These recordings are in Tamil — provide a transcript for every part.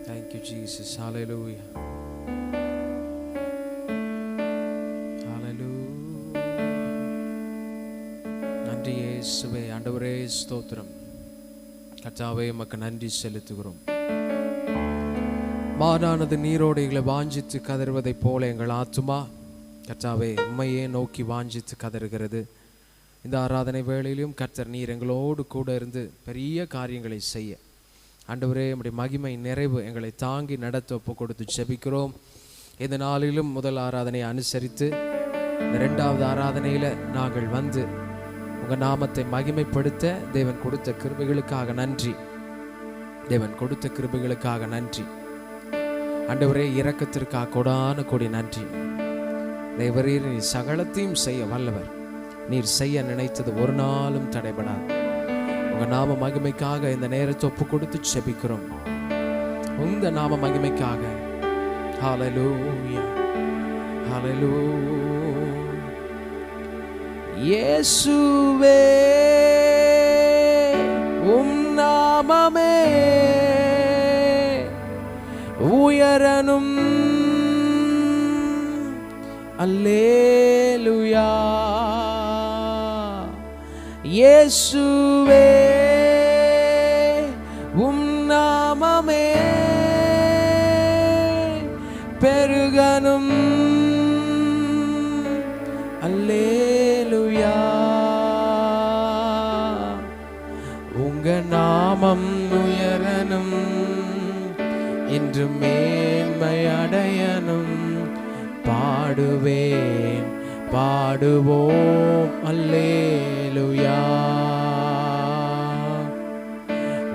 Thank you, Jesus. Hallelujah. Hallelujah. நன்றி இயேசுவே. ஆண்டவரே ஸ்தோத்திரம். கர்த்தாவே உமக்கு நன்றி செலுத்துகிறோம். மாறானது நீரோடைகளை வாஞ்சித்து கதறுவதைப் போல எங்கள் ஆத்துமா கர்த்தாவே உம்மையே நோக்கி வாஞ்சித்து கதறுகிறது. இந்த ஆராதனை வேளையிலும் கர்த்தர் நீர் எங்களோடு கூட இருந்து பெரிய காரியங்களை செய்ய ஆண்டவரே உம்முடைய மகிமை நிறைவு எங்களை தாங்கி நடத்த ஒப்பு கொடுத்து ஜெபிக்கிறோம். இந்த நாளிலும் முதல் ஆராதனையை அனுசரித்து இந்த 2வது ஆராதனையில் நாங்கள் வந்து உங்கள் நாமத்தை மகிமைப்படுத்த தேவன் கொடுத்த கிருபைகளுக்காக நன்றி. தேவன் கொடுத்த கிருபைகளுக்காக நன்றி. ஆண்டவரே இரக்கத்திற்காக கொடான கொடி நன்றி. தேவரே நீர் சகலத்தையும் செய்ய வல்லவர். நீர் செய்ய நினைத்தது ஒரு நாளும் தடைபடாது. உங்க நாம மகிமைக்காக இந்த நேரத்தை ஒப்பு கொடுத்து செபிக்கிறோம். உங்க நாம மகிமைக்காக. ஹல்லேலூயா, ஹல்லேலூயா. இயேசுவே உம் நாமமே உயரனும். அல்லேலூயா. இயேசுவே உம் நாமமே பெருகனும். அல்லேலூயா. உங்க நாமம் உயரனும் என்று மேன்மை அடையனும். பாடுவேன் பாடுவோம் அல்லேலூயா.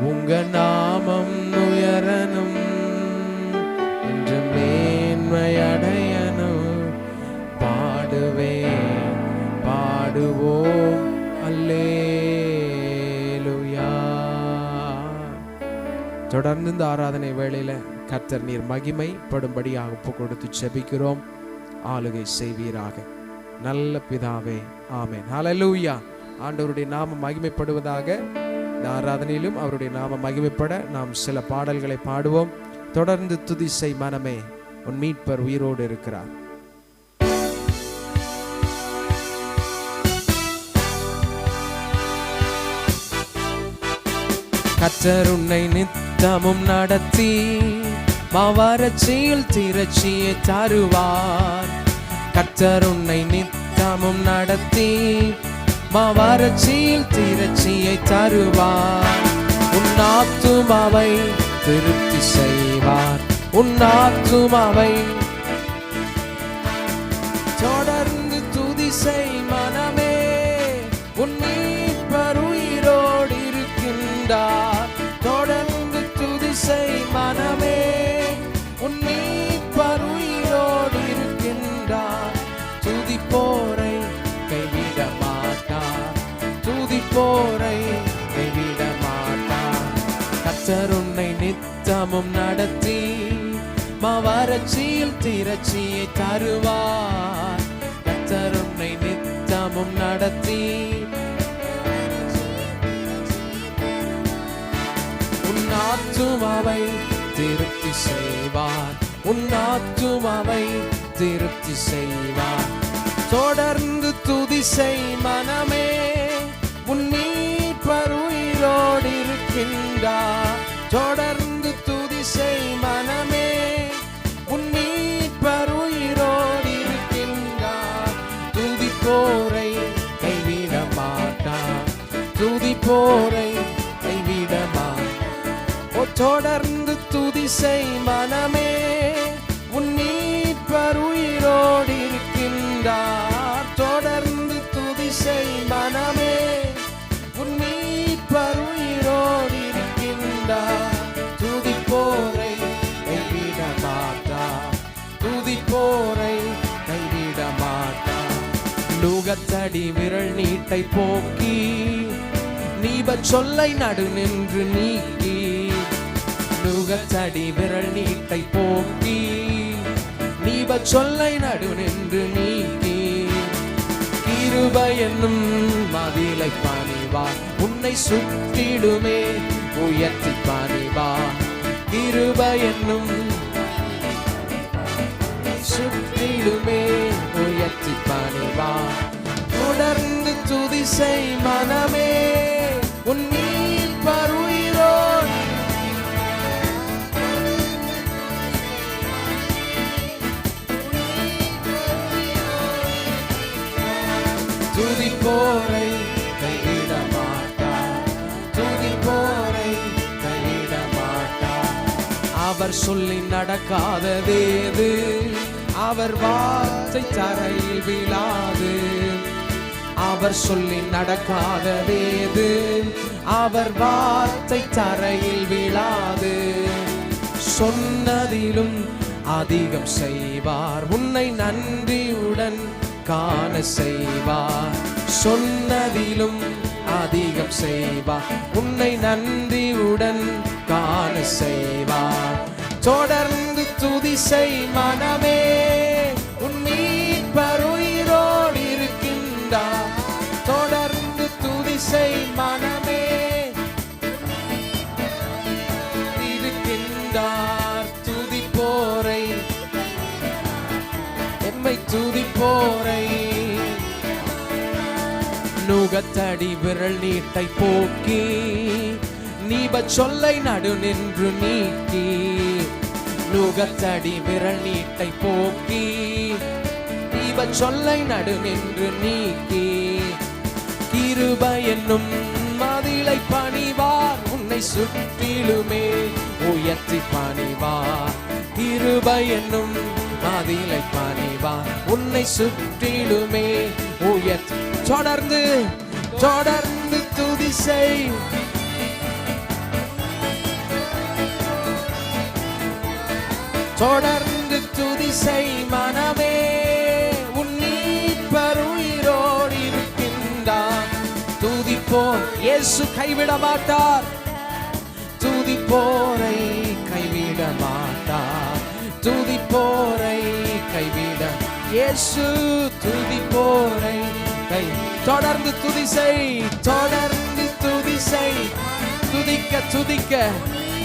உங்க நாமம் உயரனும் என்று மேன்மை அடையனும். பாடுவேன் பாடுவோம் அல்லேலூயா. தொடர்ந்து இந்த ஆராதனை வேளையில கர்த்தர் நீர் மகிமை படும்படியாக ஒப்பு கொடுத்து ஜெபிக்கிறோம். ஆளுகை செய்வீராக நல்ல பிதாவே. ஆமென். ஹல்லேலூயா. ஆண்டவருடைய நாமம் மகிமைப்படுவதாக. இந்த ஆராதனையிலும் அவருடைய நாமம் மகிமைப்பட நாம் சில பாடல்களை பாடுவோம். தொடர்ந்து துதி செய் மனமே, உன் மீட்பர் உயிரோடு இருக்கிறார். கர்த்தர் உன்னை நித்தமும் நடத்தி மாவறட்சியில் திரட்சியை தருவார். கர்த்தர் உன்னை நித்தமும் நடத்தி மாவறட்சியில் திரட்சியை தருவார். உன் ஆத்துமாவை திருப்தி செய்வார். உன் ஆத்துமாவை தொடர்ந்து துதி செய் மனமே, உன் மீட்பர் உயிரோடு இருக்கின்றார். தொடர்ந்து துதி செய் மனமே, உன் மீட்பர் உயிரோடு இருக்கின்றார். துதிப்போரை கைவிட மாட்டார். துதிப்போரை கைவிட மாட்டார். கர்த்தர் உன்னை நித்தமும் நடத்தி மாவறட்சியில் திரட்சியை தருவார். கர்த்தர் உன்னை நித்தமும் நடத்தி உன் ஆத்துமாவை திருப்தி செய்வார். உன் ஆத்துமாவை திருப்தி செய்வார். தொடர்ந்து துதி செய் மனமே, உன் மீட்பர் உயிரோடு இருக்கின்றார். தொடர்ந்து துதி செய் மனமே, உன் மீட்பர் உயிரோடு இருக்கின்றார். துதிப்போரை கைவிட மாட்டார். துதிப்போரை கைவிட மாட்டார். தொடர்ந்து துதி செய் மனமே, உன் மீட்பர் உயிரோடு இருக்கின்றார். தொடர்ந்து துதி செய் மனமே, உன் மீட்பர் உயிரோடு இருக்கின்றார். துதிப்போரை கைவிட மாட்டார். துதிப்போரை கைவிட மாட்டார். நுகத்தடி விரல் நீட்டை போக்கி நீப சொல்லை நடு நின்று நீக்கி. நுகத்தடி விரல் நீட்டை போக்கி நீப சொல்லை நடு நின்று நீக்கி. கிருபை என்னும் மதிலை பணிவார். உன்னை சுற்றிடுமே உயர்த்தி பணிவார். கிருபை என்னும் என்னும் சுற்றிலுமே உயர்த்தி பணிவார். தொடர்ந்து துதி செய் மனமே, உன் மீட்பர் உயிரோடு. துதிப்போரை கைவிட மாட்டார், துதிப்போரை கைவிட மாட்டார். அவர் சொல்லி நடக்காததேது, அவர் வார்த்தை தரையில் விழாது. அவர் சொல்லி நடக்காததேது, அவர் வார்த்தை தரையில் விழாது. சொன்னதிலும் அதிகம் செய்வார், உன்னை நன்றியுடன் காண செய்வார். சொன்னதிலும் அதிகம் செய்வார், உன்னை நன்றியுடன் காண செய்வார். தொடர்ந்து துதி செய் மனமே, உன் மீட்பர் உயிரோடு இருக்கின்றார். தொடர்ந்து துதி செய் மனமே, இருக்கின்றார். துதிப்போரை, எம்மை துதிப்போரை. நுகத்தடி விரல் நீட்டை போக்கி, நீப சொல்லை நடு நின்று நீக்கி. நுகத்தடி விரல் நீட்டை போக்கி, நீப சொல்லை நடு நின்று நீக்கி. கிருபை என்னும் மதிலை பணிவார், உன்னை சுற்றிலுமே உயர்த்தி பணிவார். கிருபை என்னும் மதிலை பணிவார், உன்னை சுற்றிலுமே உயர்த்தி. தொடர்ந்து தொடர்ந்து துதி செய், தொடர்ந்து துதி செய் மனமே, உன் மீட்பர் உயிரோடு இருக்கின்றார். துதிப்போர் இயேசு கைவிட மாட்டார், துதிப்போரை கைவிட மாட்டார். துதிப்போரை கைவிட இயேசு, துதிப்போரை கை. தொடர்ந்து துதி செய், தொடர்ந்து துதி செய். துதிக்க துதிக்க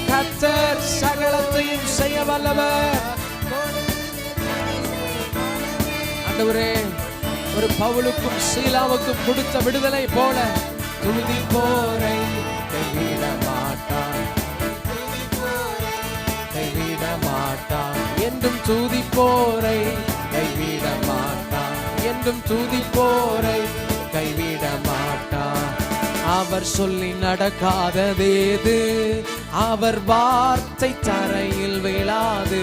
கர்த்தர் சகலத்தையும் செய்ய வல்லவர். ஆண்டவரே, ஒரு பவுலுக்கும் சீலாவுக்கும் கொடுத்த விடுதலை போல துதிப்போரை கைவிட மாட்டார், கைவிட மாட்டார். என்றும் துதிப்போரை கைவிட மாட்டார், என்றும் துதிப்போரை கைவிட மாட்டார். அவர் சொல்லி நடக்காததேது, அவர் வார்த்தை தரையில் விழாது.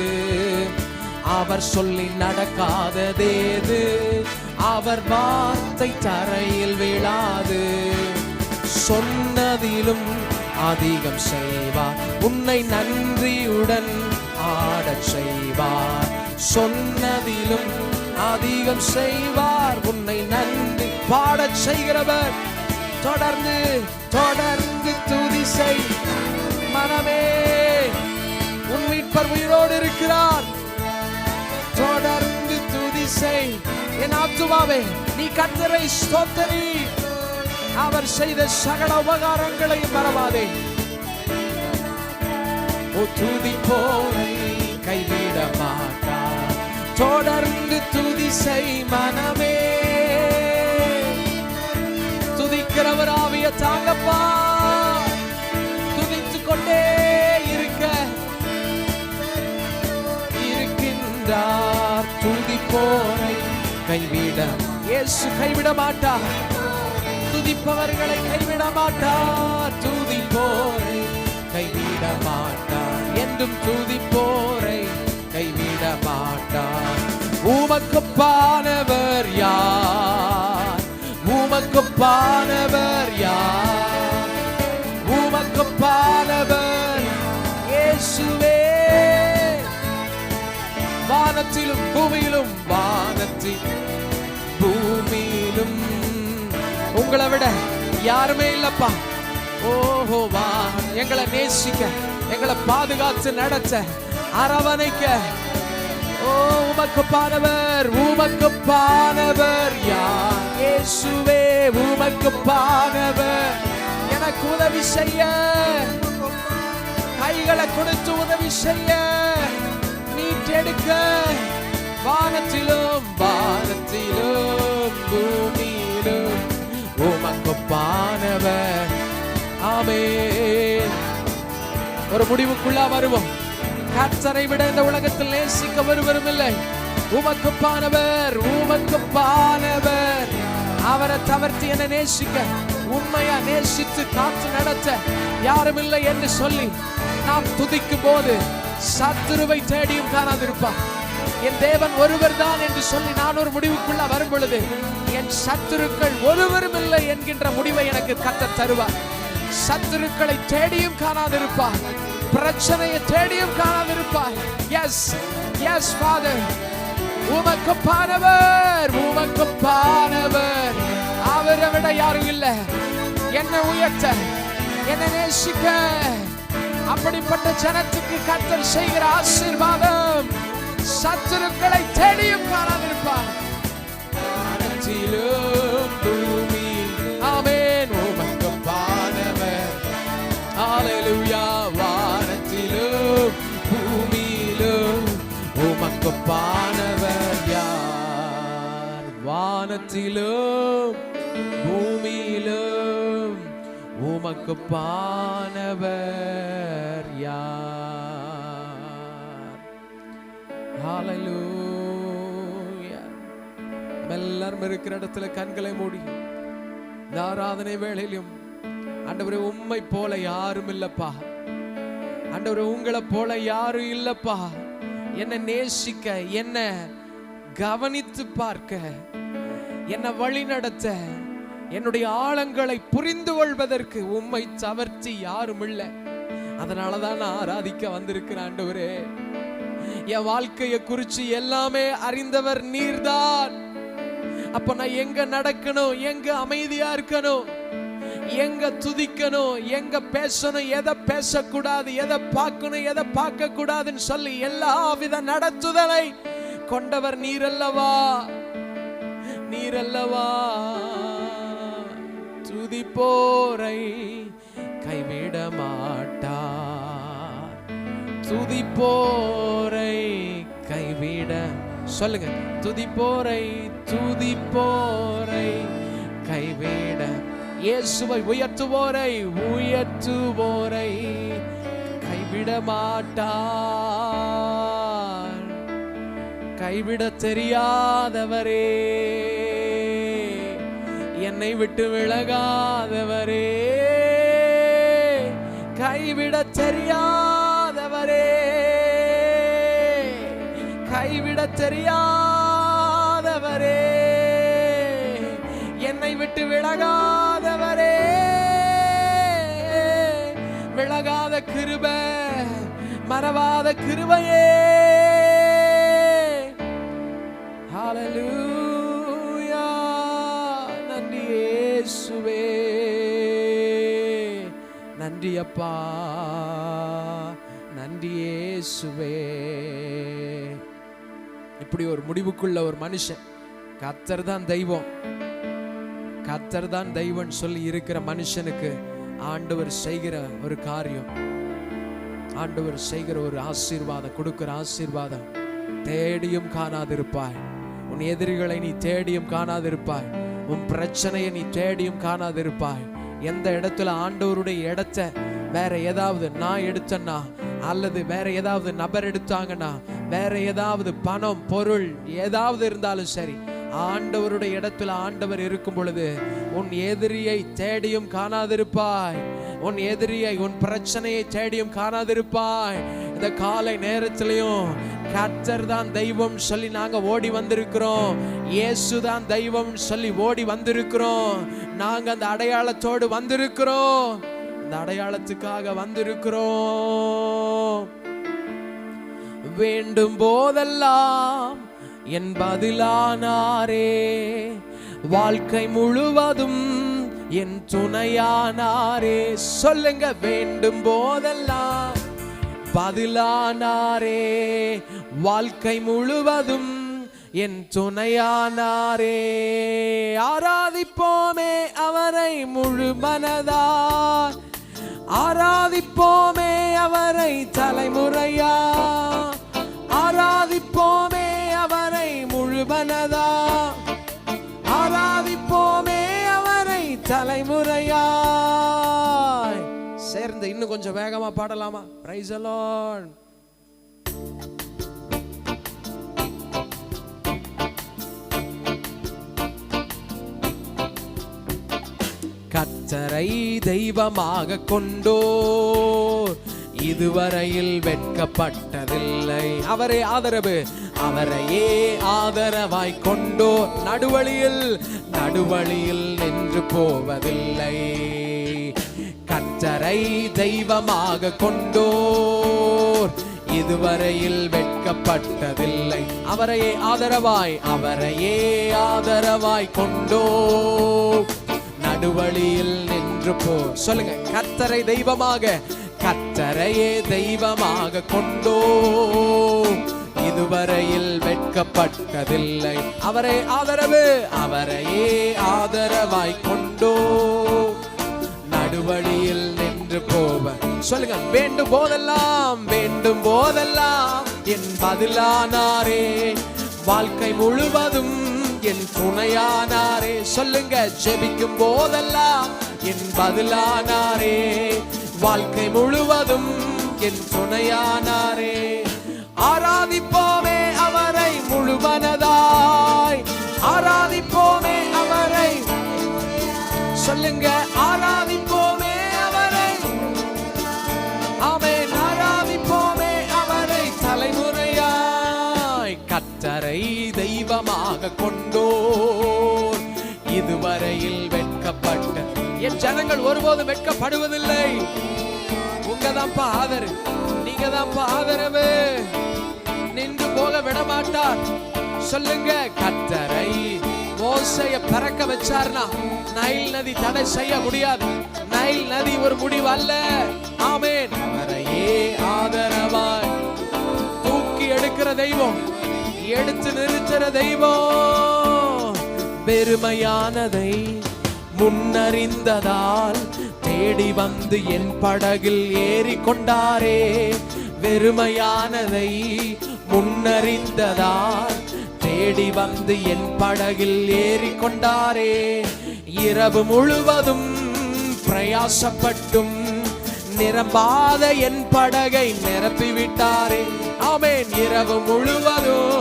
அவர் சொல்லி நடக்காததேது, அவர் வார்த்தை தரையில் விழாது. சொன்னதிலும் அதிகம் செய்வார், உன்னை நன்றியுடன் ஆடச் செய்வார். சொன்னதிலும் அதிகம் செய்வார், உன்னை நன்றி பாடச் செய்கிறவர். தொடர்ந்து தொடர்ந்து துதி செய் மனமே, உன் மீட்பர் உயிரோடு இருக்கிறார். தொடர்ந்து துதி செய் என் ஆத்துமாவே, நீ கர்த்தரை ஸ்தோத்திரி. அவர் செய்த சகல உபகாரங்களையும் மறவாதே. ஓ துதிப்போரை கைவிட மாட்டார். தொடர்ந்து துதி செய் மனமே, துதிக்கிறவர் ஆவிய தாங்கப்பா. துதித்துக் கொண்டே இருக்கின்றார். துதிப்போரை கைவிட இயேசு கைவிட மாட்டார், துதிப்பவர்களை கைவிட மாட்டார். துதிப்போரை கைவிட மாட்டார், என்றும் துதிப்போரை கைவிட மாட்டார். உமக்குப்பானவர் யார், உமக்குப்பானவர் யார், உமக்குப்பானவர் இயேசுவே. வானத்திலும் பூமியிலும், வானத்திலும் பூமியிலும் உங்களை விட யாருமே இல்லப்பா. ஓஹோ வா, எங்களை நேசிக்க, எங்களை பாதுகாத்து நடத்த, அரவணைக்க. ஓ உமக்குப்பானவர், உமக்குப்பானவர் யார்? இயேசுவே உமக்குப்பானவர். எனக்கு உதவி செய்ய, கைகளை கொடுத்து உதவி செய்ய எடுக்க வானத்திலும் வானத்திலும் பூமியிலும் உமக்கொப்பானவர். ஆமென். ஒரு முடிவுக்குள்ள வருவோம். கர்த்தரை விட இந்த உலகத்தில் நேசிக்க ஒருவரும் இல்லை. உமக்கொப்பானவர், உமக்கொப்பானவர். அவரை தவிர்த்து என்ன நேசிக்க, உண்மையா நேசித்து காத்து நடத்த யாரும் இல்லை என்று சொல்லி நாம் துதிக்கும் போது சத்துருவை தேடியும் காணாதிருப்பார். என் தேவன் ஒருவர் தான் என்று சொல்லி நான் ஒரு முடிவுக்குள்ள வரும் பொழுது என் சத்துருக்கள் ஒருவரும் இல்லை என்கின்ற முடிவை எனக்கு கர்த்தர் தருவார். சத்துருக்களை தேடியும் காணாதிருப்பார், பிரச்சனையை தேடியும் காணாதிருப்பார். எஸ் எஸ் ஃபாதர், உமக்கொப்பானவர், உமக்கொப்பானவர். அவரை விட யாரும் இல்லை என்னை உயர்த்த, என்னை நேசிக்க. அப்படிப்பட்ட ஜனத்துக்கு கர்த்தர் செய்கிற ஆசீர்வாதம் சத்துருக்களை தேடியும் காணாதிருப்பார். வானத்திலும் பூமி. ஆமென். உமக்கொப்பானவர். ஹல்லேலூயா. வானத்திலும் பூமியிலும் உமக்கொப்பானவர் யார்? வானத்திலும் பூமியிலும் உமக்கொப்பானவர் யார்? ஹல்லேலூயா. எல்லாரும் இருக்கிற இடத்துல கண்களை மூடி இந்த ஆராதனை வேளையிலும் ஆண்டவரே, உம்மை போல யாரும் இல்லப்பா. ஆண்டவரே, உங்களை போல யாரும் இல்லப்பா. என்னை நேசிக்க, என்னை கவனித்து பார்க்க, என்னை வழி நடத்த, என்னுடைய ஆழங்களை புரிந்து கொள்வதற்கு உம்மை தவிர்த்து யாரும் இல்லை. அதனாலதான் நான் ஆராதிக்க வந்திருக்கிறேன். ஆண்டவரே, என் வாழ்க்கையை குறித்து எல்லாமே அறிந்தவர் நீர்தான். அப்ப நான் எங்க நடக்கணும், எங்க அமைதியா இருக்கணும், எங்க துதிக்கணும், எங்க பேசணும், எதை பேசக்கூடாது, எதை பார்க்கணும், எதை பார்க்க கூடாதுன்னு சொல்லி எல்லா வித நடத்துதலை கொண்டவர் நீரல்லவா, நீரல்லவா. துதிப்போரை கைவிட மாட்டார், துதிப்போரை கைவிட. சொல்லுங்க, துதிப்போரை, துதிப்போரை கைவிட. இயேசுவை உயர்த்துவோரை, உயர்த்துவோரை கைவிட மாட்டார். கைவிட தெரியாதவரே, என்னை விட்டு விலகாதவரே, கைவிட தெரியாதவரே, கைவிட தெரியாதவரே, என்னை விட்டு விலகாதவரே. விலகாத கிருபை, மறவாத கிருபையே. ஹல்லேலூயா. நன்றி இயேசுவே, நன்றி அப்பா, நன்றி இயேசுவே. இப்படி ஒரு முடிவுக்குள்ள ஒரு மனுஷன், கர்த்தர் தான் தெய்வம், கர்த்தர் தான் தெய்வம் சொல்லி இருக்கிற மனுஷனுக்கு ஆண்டவர் செய்கிற ஒரு காரியம், ஆண்டவர் செய்கிற ஒரு ஆசீர்வாதம், கொடுக்கிற ஆசீர்வாதம் தேடியும் காணாதிருப்பாய். உன் எதிரிகளை நீ தேடியும் காணாதிருப்பாய், உன் பிரச்சனையை நீ தேடியும் காணாதிருப்பாய். எந்த இடத்துல ஆண்டவருடைய இடத்தை வேற ஏதாவது நான் எடுத்தேன்னா, அல்லது வேற ஏதாவது நபர் எடுத்தாங்கன்னா, வேற ஏதாவது பணம் பொருள் ஏதாவது இருந்தாலும் சரி, ஆண்டவருடைய இடத்துல ஆண்டவர் இருக்கும் பொழுது உன் எதிரியை தேடியும் காணாதிருப்பாய், உன் எதிரியை, உன் பிரச்சனையை தேடியும் காணாதிருப்பாய். இந்த காலை நேரத்திலையும் கர்த்தர் தான் தெய்வம் சொல்லி நாங்க ஓடி வந்திருக்கிறோம், இயேசு தான் தெய்வம் சொல்லி ஓடி வந்திருக்கிறோம். நாங்க அந்த அடையாளத்தோடு வந்திருக்கிறோம், இந்த அடையாளத்துக்காக வந்திருக்கிறோம். வேண்டும் போதெல்லாம் என் பதிலானாரே, வாழ்க்கை முழுவதும் என் துணையானாரே. சொல்லுங்க, வேண்டும் போதெல்லாம் பதிலானாரே, வாழ்க்கை முழுவதும் என் துணையானாரே. ஆராதிப்போமே அவரை முழு மனதாய், ஆராதிப்போமே அவரை தலைமுறையா, ஆராதி இன்னும் கொஞ்சம் வேகமா பாடலாமா? Praise the Lord. கர்த்தரை தெய்வமாக கொண்டோர் இதுவரையில் வெட்கப்பட்டதில்லை. அவரே ஆதரவு, அவரையே ஆதரவாய் கொண்டோர் நடுவழியில் நின்று போவதில்லை. கர்த்தரை தெய்வமாக கொண்டோர் இதுவரையில் வெட்கப்பட்டதில்லை. அவரையே ஆதரவாய் கொண்டோர் நடுவழியில் நின்று போ. சொல்லுங்க, கர்த்தரையே தெய்வமாக கொண்டோ இதுவரையில் வெட்கப்பட்டதில்லை. அவரையே ஆதரவாய் கொண்டோ நடுவழியில் நின்று போவ. சொல்லுங்க, வேண்டும் போதெல்லாம் என் பதிலானாரே, வாழ்க்கை முழுவதும் என் துணையானாரே. சொல்லுங்க, ஜெபிக்கும் போதெல்லாம் என் பதிலானாரே, வாழ்க்கை முழுவதும் என் துணையானாரே. ஆராதிப்போமே அவரை முழுமனதாய், ஆராதிப்போமே அவரை. சொல்லுங்க, ஆராதிப்போமே அவரை. ஆமென், ஆராதிப்போமே அவரை தலைமுறையாய். கர்த்தரை தெய்வமாக கொண்டோர் இதுவரையில் வெட்கப்பட்ட என் ஜனங்கள் ஒருபோதும் வெட்கப்படுவதில்லை. உங்கதான்ப்பா ஆதரவு, நீங்க தான்ப்பா ஆதரவு. நின்று போக விடமாட்டார். சொல்லுங்க, கர்த்தரை மோசைய பறக்க வச்சார்னா நைல் நதி தடை செய்ய முடியாது. நைல் நதி ஒரு முடிவு அல்ல. ஆமென். அவரையே ஆதரவாய் தூக்கி எடுக்கிற தெய்வம், எடுத்து நிறுத்துற தெய்வம். பெருமையானதை முன்னறிந்ததால் தேடி வந்து என் படகில் ஏறி கொண்டாரே. வெறுமையானதை முன்னறிந்ததால் தேடி வந்து என் படகில் ஏறி கொண்டாரே. இரவு முழுவதும் பிரயாசப்பட்டும் நிரம்பாத என் படகை நிரப்பிவிட்டாரே. ஆமென். இரவு முழுவதும்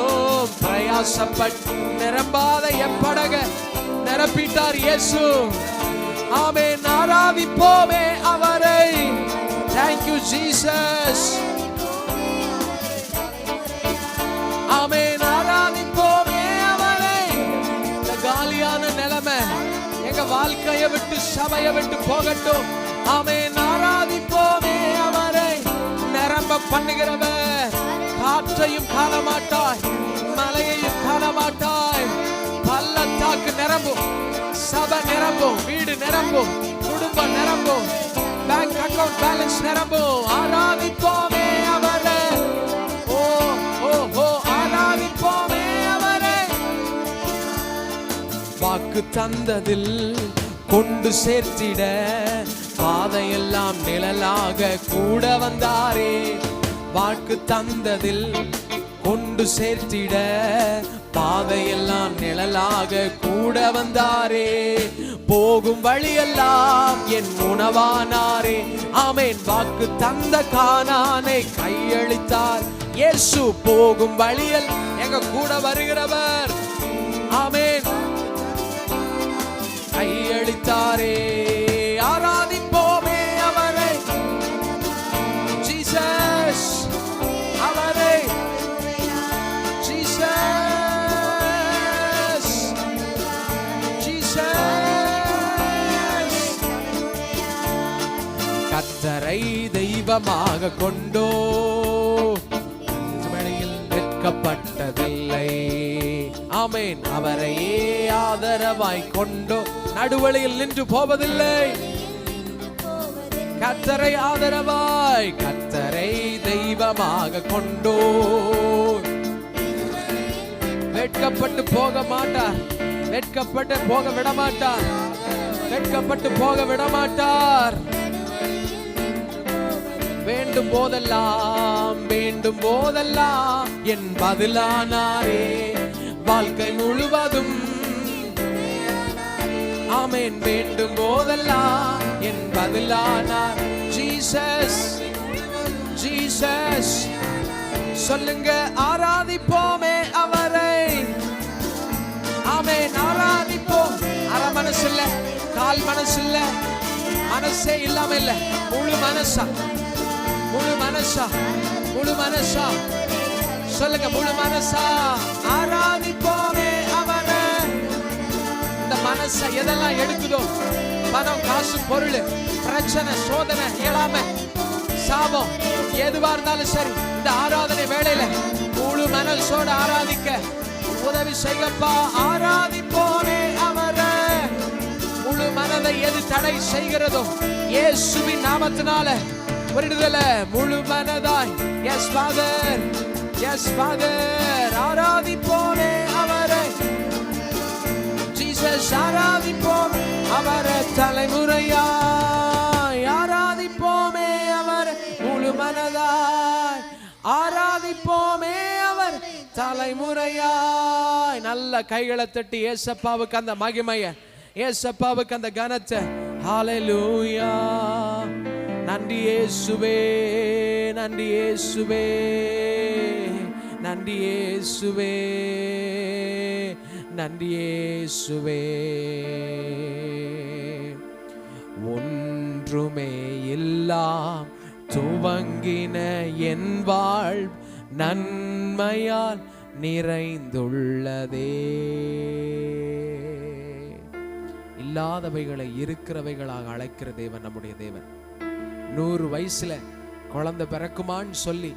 பிரயாசப்பட்டு நிரம்பாத என் படகை நிரப்பிட்டார் இயேசு. ஆமென். ஆராதிப்போமே அவரை. Thank you Jesus. ஆமென். ஆராதிப்போமே அவரை. இந்த காலியான நிலைமை எங்க வாழ்க்கையை விட்டு சபையை விட்டு போகட்டும். ஆமென். ஆராதிப்போமே அவரை. நிரம்ப பண்ணுகிறவர். காற்றையும் காணமாட்டாய், மலையையும் காணமாட்டாய். பள்ளத்தாக்கு நிரம்பும், சபை நிரம்பும், வீடு நிரம்பும், குடும்பம் நிரம்பும், பேங்க் அக்கவுண்ட் பேலன்ஸ் நிரம்பும். ஆராதிப்போமே அவரை. ஓ ஓ ஓ ஆராதிப்போமே அவரை. வாக்கு தந்ததில் கொண்டு சேர்த்திட பாதையெல்லாம் நிழலாக கூட வந்தாரே. வாக்கு தந்ததில் கொண்டு சேர்த்திட பாதையெல்லாம் நிழலாக கூட வந்தாரே. போகும் வழியெல்லாம் என் உணவானாரே. ஆமென். வாக்கு தந்த கானானை கையளித்தார் இயேசு. போகும் வழியில் எங்க கூட வருகிறவர். ஆமென். கையளித்தாரே. ஆராதிப்போமே அவரை. ஜீசஸ் அவரை. கர்த்தரை தெய்வமாக கொண்டோ வழியில் வெட்கப்பட்டதில்லை. ஆமென். அவரையே ஆதரவாய் கொண்டோ நடுவழியில் நின்று போவதில்லை. கர்த்தரை ஆதரவாய், கர்த்தரை தெய்வமாக கொண்டோ வெட்கப்பட்டு போக மாட்டார். வெட்கப்பட்டு போக விடமாட்டார். வெட்கப்பட்டு போக விடமாட்டார். வேண்டும் போதெல்லாம் என் பதிலானாரே. வாழ்க்கை முழுவதும். ஆமென். வேண்டும் போதெல்லாம் என் பதிலானார். Jesus Jesus Jesus. சொல்லுங்க, ஆராதிப்போமே அவரை. ஆமென். ஆராதிப்போம். அரை மனசு இல்ல, கால் மனசு இல்ல, மனசே இல்லாம இல்ல, முழு மனசா, முழு மனசா, முழு மனசா. சொல்லுங்க, முழு மனசா ஆராதிப்போமே அவரை. இந்த மனசை எதெல்லாம் எடுக்குதோ, பணம், காசு, பொருள், பிரச்சனை, சோதனை, இயலாமை, சாபம், எதுவா இருந்தாலும் சரி, இந்த ஆராதனை வேளையில முழு மனசோட ஆராதிக்க உதவி செய்யப்பா. ஆராதிப்போமே அவரை. முழு மனதை எது தடை செய்கிறதோ இயேசுவின் நாமத்தினால விடுதல. முழு மனதாய். Yes father, yes father. ஆராதிப்போமே அவரை. ஜீசஸ் ஆராதிப்போம் அவரை. தலைமுறையாய் ஆராதிப்போமே அவர். முழு மனதாய் ஆராதிப்போமே அவர். தலைமுறையாய். நல்ல கைகளை தட்டி ஏசப்பாவுக்கு அந்த மகிமைய, ஏசப்பாவுக்கு அந்த கனத்தை. ஹல்லேலூயா. நன்றி இயேசுவே, நன்றி இயேசுவே, நன்றி இயேசுவே, நன்றி இயேசுவே. ஒன்றுமே எல்லாம் துவங்கின என் வாழ் நன்மையால் நிறைந்துள்ளதே. இல்லாதவைகளை இருக்கிறவைகளாக அழைக்கிற தேவன் நம்முடைய தேவன். 100 வயசுல குழந்தை பிறக்குமான்னு சொல்லி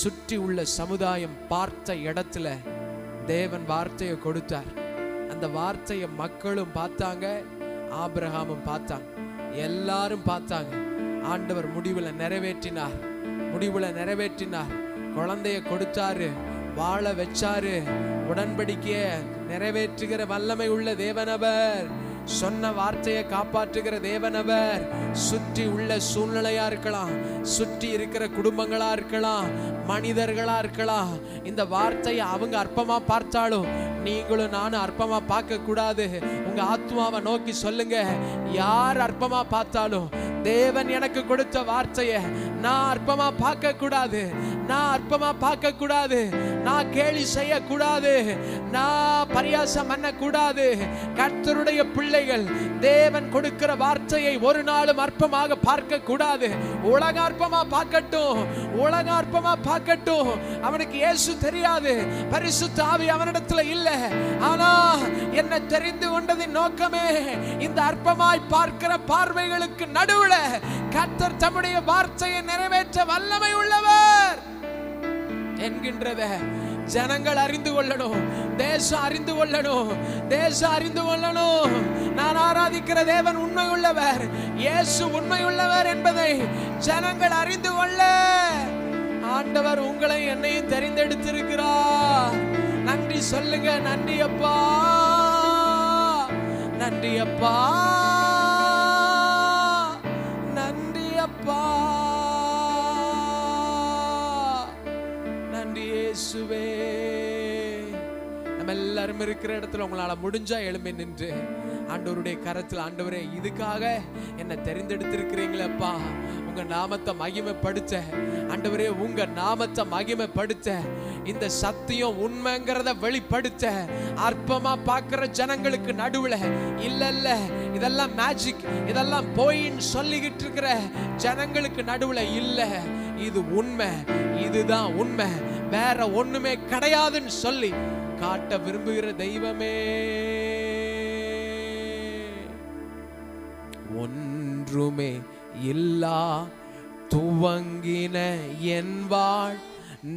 சுற்றி உள்ள சமுதாயம் பார்த்த இடத்துல தேவன் வார்த்தையை கொடுத்தார். அந்த வார்த்தையை மக்களும் பார்த்தாங்க, ஆபிரகாமும் பார்த்தாங்க, எல்லாரும் பார்த்தாங்க. ஆண்டவர் முடிவுல நிறைவேற்றினார், முடிவுல நிறைவேற்றினார். குழந்தைய கொடுத்தாரு, வாழ வச்சாரு. உடன்படிக்கைய நிறைவேற்றுகிற வல்லமை உள்ள தேவனவர். சொன்ன வார்த்தையை காப்பாற்றுகிற தேவனவர். சுற்றி உள்ள சூழ்நிலையா இருக்கலாம், சுற்றி இருக்கிற குடும்பங்களா இருக்கலாம், மனிதர்களா இருக்கலாம், இந்த வார்த்தையை அவங்க அற்பமா பார்த்தாலும் நீங்களும் நானும் அற்பமா பார்க்க கூடாது. உங்க ஆத்மாவை நோக்கி சொல்லுங்க, யார் அற்பமா பார்த்தாலும் தேவன் எனக்கு கொடுத்த வார்த்தையை நான் அற்பமா பார்க்க கூடாது, நான் அற்பமா பார்க்க கூடாது, நான் கேலி செய்ய கூடாது, நான் பரியாசம் பண்ண கூடாது. கர்த்தருடைய பிள்ளைகள் தேவன் கொடுக்கிற வார்த்தையை ஒரு நாளும் அற்பமாக பார்க்க கூடாது. உலக அற்பமா பார்க்கட்டும், உலக அற்பமா பார்க்கட்டும், அவனுக்கு இயேசு தெரியாது, பரிசுத்த ஆவி அவனிடத்துல இல்ல. ஆனா என்ன தெரிந்து கொண்டதின் நோக்கமே இந்த அற்பமாய் பார்க்கிற பார்வைகளுக்கு நடுவுல கர்த்தர் தம்முடைய வார்த்தையை நிறைவேற்ற வல்லமை உள்ளவர் என்கின்றத ஜனங்கள் அறிந்து கொள்ளணும், தேசம் அறிந்து கொள்ளணும், தேசம் அறிந்து கொள்ளணும். நான் ஆராதிக்கிற தேவன் உண்மை உள்ளவர், இயேசு உண்மை உள்ளவர் என்பதை ஜனங்கள் அறிந்து கொள்ள ஆண்டவர் உங்களை என்னையும் தெரிந்தெடுத்திருக்கிறார். நன்றி சொல்லுங்க, நன்றி அப்பா, நன்றி அப்பா, நன்றி அப்பா, நன்றி இயேசுவே. நம்ம எல்லாரும் இருக்கிற இடத்துல உங்களால முடிஞ்சா எழும்பி நின்று ஆண்டவருடைய கரத்தில், ஆண்டவரே இதுக்காக என்னை தெரிந்தெடுத்திருக்கிறீங்களேப்பா, உங்க நாமத்தை மகிமைப்படுத்த, ஆண்டவரே உங்க நாமத்தை மகிமைப்படுத்த, இந்த சத்தியம் உண்மைங்கிறத வெளிப்படுத்த, அற்பமா பார்க்கிற ஜனங்களுக்கு நடுவுல இல்ல இல்ல இதெல்லாம் மேஜிக், இதெல்லாம் போயின்னு சொல்லிக்கிட்டு இருக்கிற ஜனங்களுக்கு நடுவுல இல்ல, இது உண்மை, இதுதான் உண்மை, வேற ஒண்ணுமே கிடையாதுன்னு சொல்லி காட்ட விரும்புகிற தெய்வமே. ஒன்றுமே இல்லா துவங்கின என் வாழ்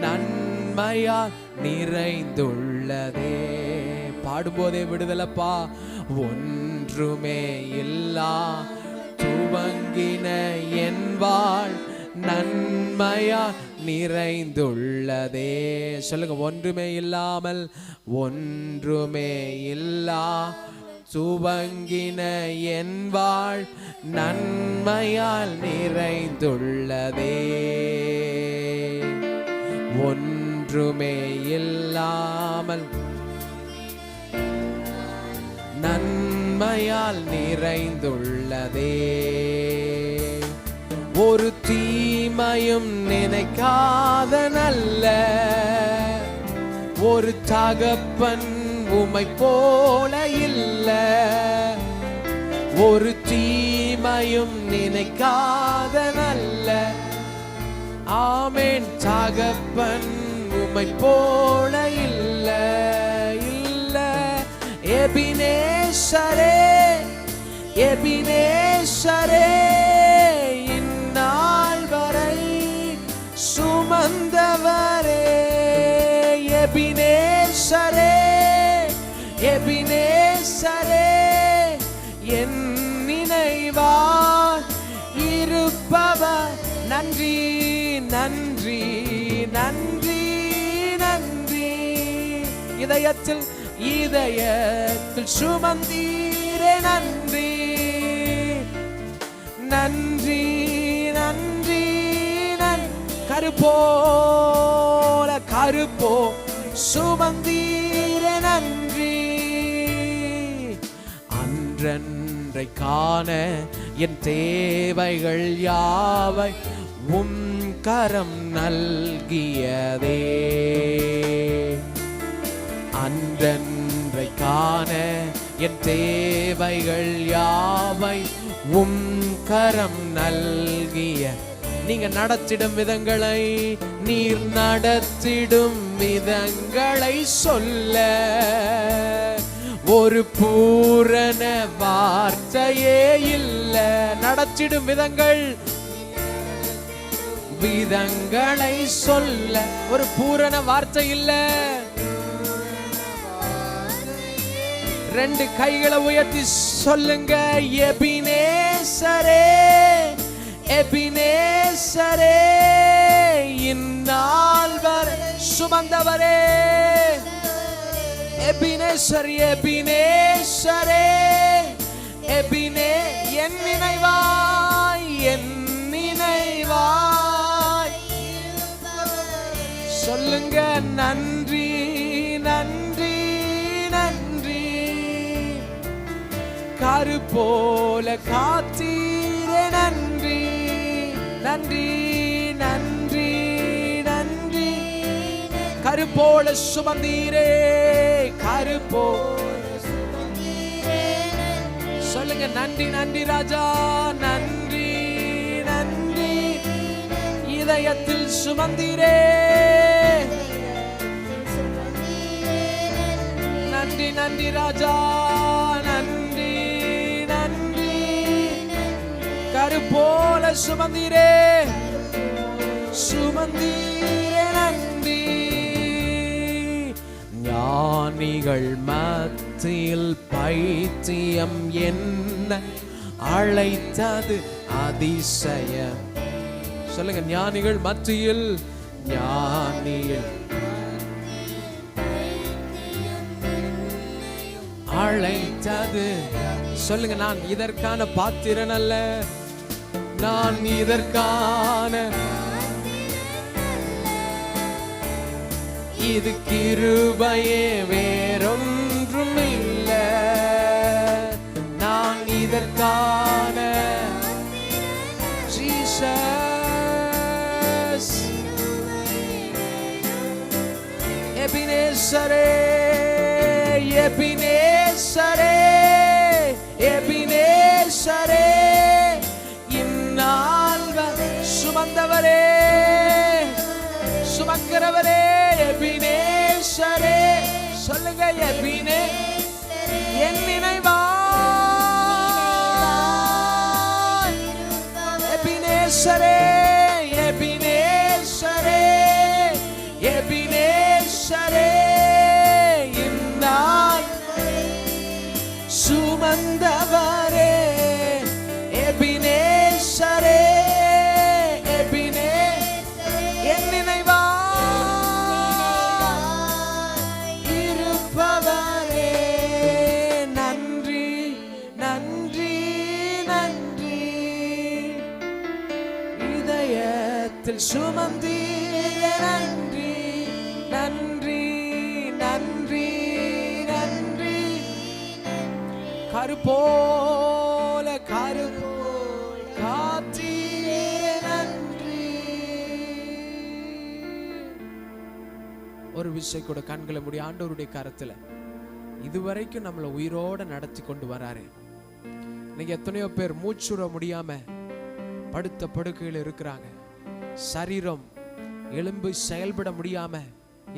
நன்மையால் நிறைந்துள்ளதே. பாடும்போதே விடுதலப்பா. ஒன்றுமே இல்லா துவங்கின என் வாழ் நன்மையால் நிறைந்துள்ளதே. சொல்லுங்க, ஒன்றுமே இல்லாமல், ஒன்றுமே இல்லா துவங்கின என் வாழ் நன்மையால் நிறைந்துள்ளதே. ஒன்றுமே இல்லாமல் நன்மையால் நிறைந்துள்ளதே. ஒரு தீமையும் நினைக்காத நல்ல ஒரு தகப்பன் உம்மை போல இல்ல. ஒரு தீமையும் நினைக்காத நல்ல ஆமென் தகப்பன் உம்மை போல இல்ல இல்ல. எபினேசரே எபினேசரே இந்நாள் வரை சுமந்தவரே. எபினேசரே எபினேசரே என் நினைவாய் இருப்பவர். நன்றி நன்றி நன்றி நன்றி. இதயத்தில் இதயத்தில் சுமந்தீரே நன்றி நன்றி நன்றி நன்றி. கருப்போல கருப்போ சுமந்தீரே நன்றி. அன்றன்றை காண என் தேவைகள் யாவை உம் கரம் நல்கியதே. அன்றன்றை காண என் தேவைகள் யாவை உம் கரம் நல்கிய. நீங்க நடத்திடும் விதங்களை நீர் நடத்திடும் விதங்களை சொல்ல ஒரு பூரண வார்த்தையே இல்ல. நடத்திடும் விதங்கள் விதங்களை சொல்ல ஒரு பூரண வார்த்தை இல்ல. ரெண்டு கைகளை உயர்த்தி சொல்லுங்க. எபினேசரே எபினேசரே இந்நாள் வரை சுமந்தவரே. எபினேசர் எபினேசரே எபினே என் நினைவாய் என் நினைவாய் சொல்லுங்க. நன்றி நன்றி நன்றி. கருப்போல காத்தீரே நன்றி நன்றி நன்றி நன்றி. கருப்போல சுமந்தீரே கருப்போல சொல்லுங்க. நன்றி நன்றி ராஜா நன்றி நன்றி. இதயத்தில் சுமந்தீரே நன்றி நன்றி ராஜா நன்றி நன்றி. கருப்போல சுமந்தீரே சுமந்தீரே நன்றி. ஞானிகள் மத்தியில் பைத்தியம் என்ன அழைத்தது அதிசயம். சொல்லுங்க. ஞானிகள் மத்தியில் ஞானிகள் அழைத்தது. சொல்லுங்க. நான் இதற்கான பாத்திரன் அல்ல. நான் இதற்கான இது கிருபையே வேறொன்றும் இல்ல. நான் இதற்கான ஜீசஸ் எபினேசரே எபினேசரே எபினேசரே இந்நாள் சுமந்தவரே சுமக்கிறவரே. எபினேசரே சொல்லுங்க. எபினே என் நினைவாய் எபினேசரே எபினேசரே எபினேசரே இந்நாள் சுமந்தவரே. எபினேசரே எபினே என் நினைவாய் இருப்பவரே. நன்றி நன்றி நன்றி. இதயத்தில் சுமந்தீரே நன்றி நன்றி நன்றி நன்றி. கருப்போல கருப்போல காத்தீரே ஒரு விஷயம் கூட கண்களை மூடி ஆண்டவருடைய கரத்துல இதுவரைக்கும் நம்மளை உயிரோட நடத்தி கொண்டு வராரு. இன்னைக்கு எத்தனையோ பேர் மூச்சுட முடியாம படுத்த படுக்கையில் இருக்கிறாங்க. சரீரம் எலும்பு செயல்பட முடியாம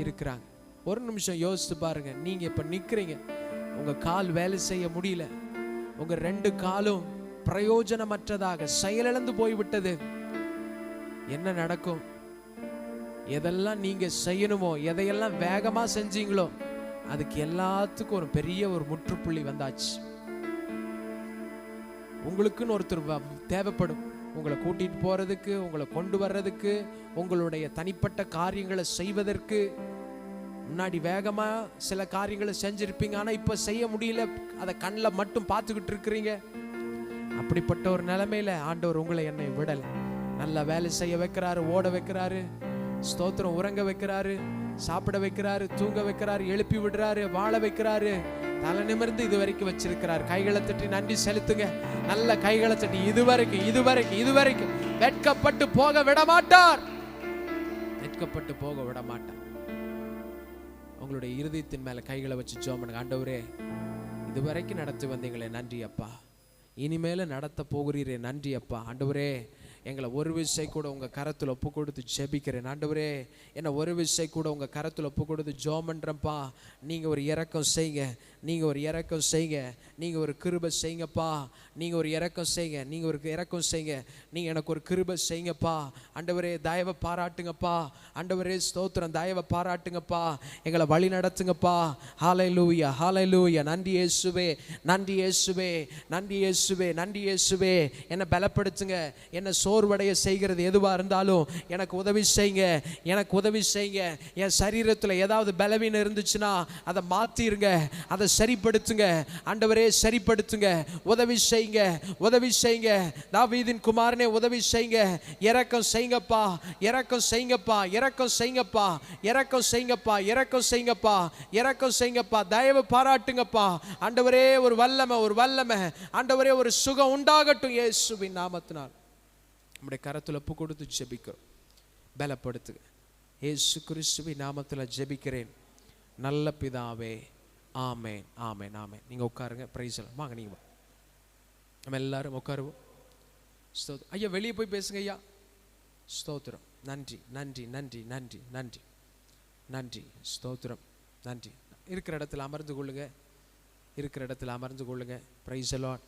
இருக்கிறாங்க. ஒரு நிமிஷம் யோசித்து பாருங்க. நீங்க இப்ப நிக்கிறீங்க, உங்க கால் வேலை செய்ய முடியல, உங்க 2 காலும் பிரயோஜனமற்றதாக செயலிழந்து போய்விட்டது. என்ன நடக்கும்? எதெல்லாம் நீங்க செய்யணுமோ, எதையெல்லாம் வேகமா செஞ்சீங்களோ அதுக்கு எல்லாத்துக்கும் ஒரு பெரிய ஒரு முற்றுப்புள்ளி வந்தாச்சு. உங்களுக்குன்னு ஒருத்தர் தேவைப்படும், உங்களை கூட்டிட்டு போறதுக்கு, உங்களை கொண்டு வர்றதுக்கு, உங்களுடைய தனிப்பட்ட காரியங்களை செய்வதற்கு. முன்னாடி வேகமா சில காரியங்களை செஞ்சிருப்பீங்க, ஆனா இப்ப செய்ய முடியல, அதை கண்ணில் மட்டும் பார்த்துக்கிட்டு இருக்கிறீங்க. அப்படிப்பட்ட ஒரு நிலைமையில ஆண்டவர் உங்களை என்னை விடல, நல்லா வேலை செய்ய வைக்கிறாரு, ஓட வைக்கிறாரு, ஸ்தோத்திரம், உறங்க வைக்கிறாரு, சாப்பிட வைக்கிறாரு, தூங்க வைக்கிறாரு, எழுப்பி விடுறாரு, வாழ வைக்கிறாரு, தலை நிமிர்ந்து இதுவரைக்கும் வச்சிருக்கிறார். கைகளை தட்டி நன்றி செலுத்துங்க. நல்ல கைகளை தட்டி இதுவரைக்கும் வெட்கப்பட்டு போக விட மாட்டார். வெட்கப்பட்டு போக விட மாட்டார். உங்களுடைய இருதயத்தின் மேல கைகளை வச்சு ஜெபம் பண்ணுங்க. ஆண்டவரே, இதுவரைக்கும் நடத்தி வந்தீங்களே நன்றி அப்பா, இனிமேல நடத்த போகிறீரே நன்றி அப்பா. ஆண்டவரே, எங்களை ஒரு விஷயம் கூட உங்கள் கரத்தில் ஒப்பு கொடுத்து ஜெபிக்கிறேன். ஆண்டவரே, என்னை ஒரு விஷயம் கூட உங்கள் கரத்தில் ஒப்பு கொடுத்து ஜெபம் பண்ணுறேன்ப்பா. நீங்கள் ஒரு இரக்கம் செய்யுங்க, நீங்கள் ஒரு இரக்கம் செய்யுங்க, நீங்கள் ஒரு கிருபை செய்யுங்கப்பா, நீங்கள் ஒரு இரக்கம் செய்யுங்க, நீங்கள் ஒரு இரக்கம் செய்யுங்க, நீங்கள் எனக்கு ஒரு கிருபை செய்யுங்கப்பா. ஆண்டவரே, தயவை பாராட்டுங்கப்பா. ஆண்டவரே ஸ்தோத்திரம், தயவை பாராட்டுங்கப்பா, எங்களை வழி நடத்துங்கப்பா. ஹல்லேலூயா, ஹல்லேலூயா. நன்றி இயேசுவே, நன்றி இயேசுவே, நன்றி இயேசுவே, நன்றி இயேசுவே. என்னை பலப்படுத்துங்க. என்னை சோர்வடைய செய்கிறது எதுவாக இருந்தாலும் எனக்கு உதவி செய்யுங்க, எனக்கு உதவி செய்யுங்க. என் சரீரத்தில் ஏதாவது பலவீனம் இருந்துச்சுன்னா அதை மாற்றிருங்க, அதை சரிப்படுத்துங்க. ஆண்டவரே சரிப்படுத்துங்க, உதவி செய்யுங்க, உதவி செய்யுங்க. தாவீதின் குமாரனே உதவி செய்யுங்க. இரக்கம் செய்யுங்கப்பா, இரக்கம் செய்யுங்கப்பா, இரக்கம் செய்யுங்கப்பா, இரக்கம் செய்யுங்கப்பா, இரக்கம் செய்யுங்கப்பா, இரக்கம் செய்யுங்கப்பா. தயவு பாராட்டுங்கப்பா. ஆண்டவரே ஒரு வல்லமை, ஒரு வல்லமை. ஆண்டவரே ஒரு சுகம் உண்டாகட்டும் இயேசுவின் நாமத்தினால். நம்முடைய கரத்தில் ஒப்பு கொடுத்து ஜெபிக்கிறோம். பலப்படுத்துங்க. இயேசு கிறிஸ்துவின் நாமத்தில் ஜெபிக்கிறேன் நல்ல பிதாவே, ஆமேன், ஆமேன், ஆமேன். நீங்கள் உட்காருங்க. பிரைஸ் வாங்க, நீங்கள் நம்ம எல்லாரும் உட்காருவோம். ஸ்தோத்திரம். ஐயா வெளியே போய் பேசுங்க ஐயா. ஸ்தோத்திரம். நன்றி, நன்றி, நன்றி, நன்றி, நன்றி, நன்றி. ஸ்தோத்திரம், நன்றி. இருக்கிற இடத்துல அமர்ந்து கொள்ளுங்க, இருக்கிற இடத்துல அமர்ந்து கொள்ளுங்க. Praise lord.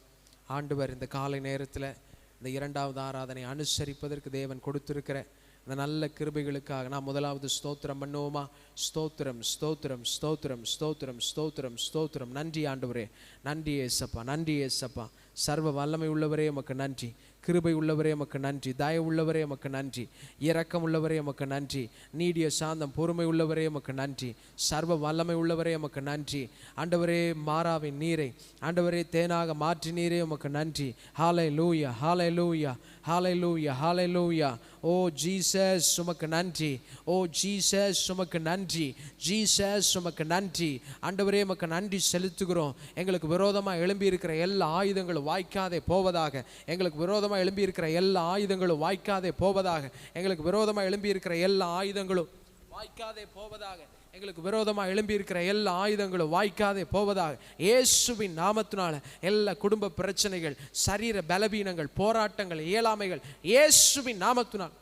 ஆண்டவர் இந்த காலை நேரத்தில் இந்த 2வது ஆராதனை அனுசரிப்பதற்கு தேவன் கொடுத்திருக்கிற இந்த நல்ல கிருபைகளுக்காக நாம் முதலாவது ஸ்தோத்திரம் பண்ணுவோமா? ஸ்தோத்திரம், ஸ்தோத்திரம், ஸ்தோத்திரம், ஸ்தோத்திரம், ஸ்தோத்திரம், ஸ்தோத்திரம். நன்றி ஆண்டவரே, நன்றி ஏசப்பா, நன்றி ஏசப்பா. சர்வ வல்லமை உள்ளவரே உமக்கு நன்றி, கிருபை உள்ளவரே உமக்கு நன்றி, தயவு உள்ளவரே உமக்கு நன்றி, இரக்கம் உள்ளவரே உமக்கு நன்றி, நீடிய சாந்தம் பொறுமை உள்ளவரே உமக்கு நன்றி, சர்வ வல்லமை உள்ளவரே உமக்கு நன்றி. ஆண்டவரே, மாறாவின் நீரை ஆண்டவரே தேனாக மாற்றி நீரே உமக்கு நன்றி. ஹல்லேலூயா, ஹல்லேலூயா, ஹல்லேலூயா, ஹல்லேலூயா. ஓ ஜீசஸ் உமக்கு நன்றி, ஓ ஜீசஸ் உமக்கு நன்றி, ஜீசஸ் உமக்கு நன்றி. ஆண்டவரே உமக்கு நன்றி செலுத்துகிறோம். எங்களுக்கு விரோதமாக எழும்பி இருக்கிற எல்லா ஆயுதங்களும் வாய்க்காதே போவதாக, எங்களுக்கு விரோதமாக எழும்பி இருக்கிற எல்லா ஆயுதங்களும் வாய்க்காதே போவதாக, எங்களுக்கு விரோதமாக எழும்பி இருக்கிற எல்லா ஆயுதங்களும் வாய்க்காதே போவதாக, எங்களுக்கு விரோதமாக எழும்பி இருக்கிற எல்லா ஆயுதங்களும் வாய்க்காதே போவதாக. இயேசுவின் நாமத்தினால எல்லா குடும்ப பிரச்சனைகள், சரீர பலவீனங்கள், போராட்டங்கள், இயலாமைகள் இயேசுவின் நாமத்தினால்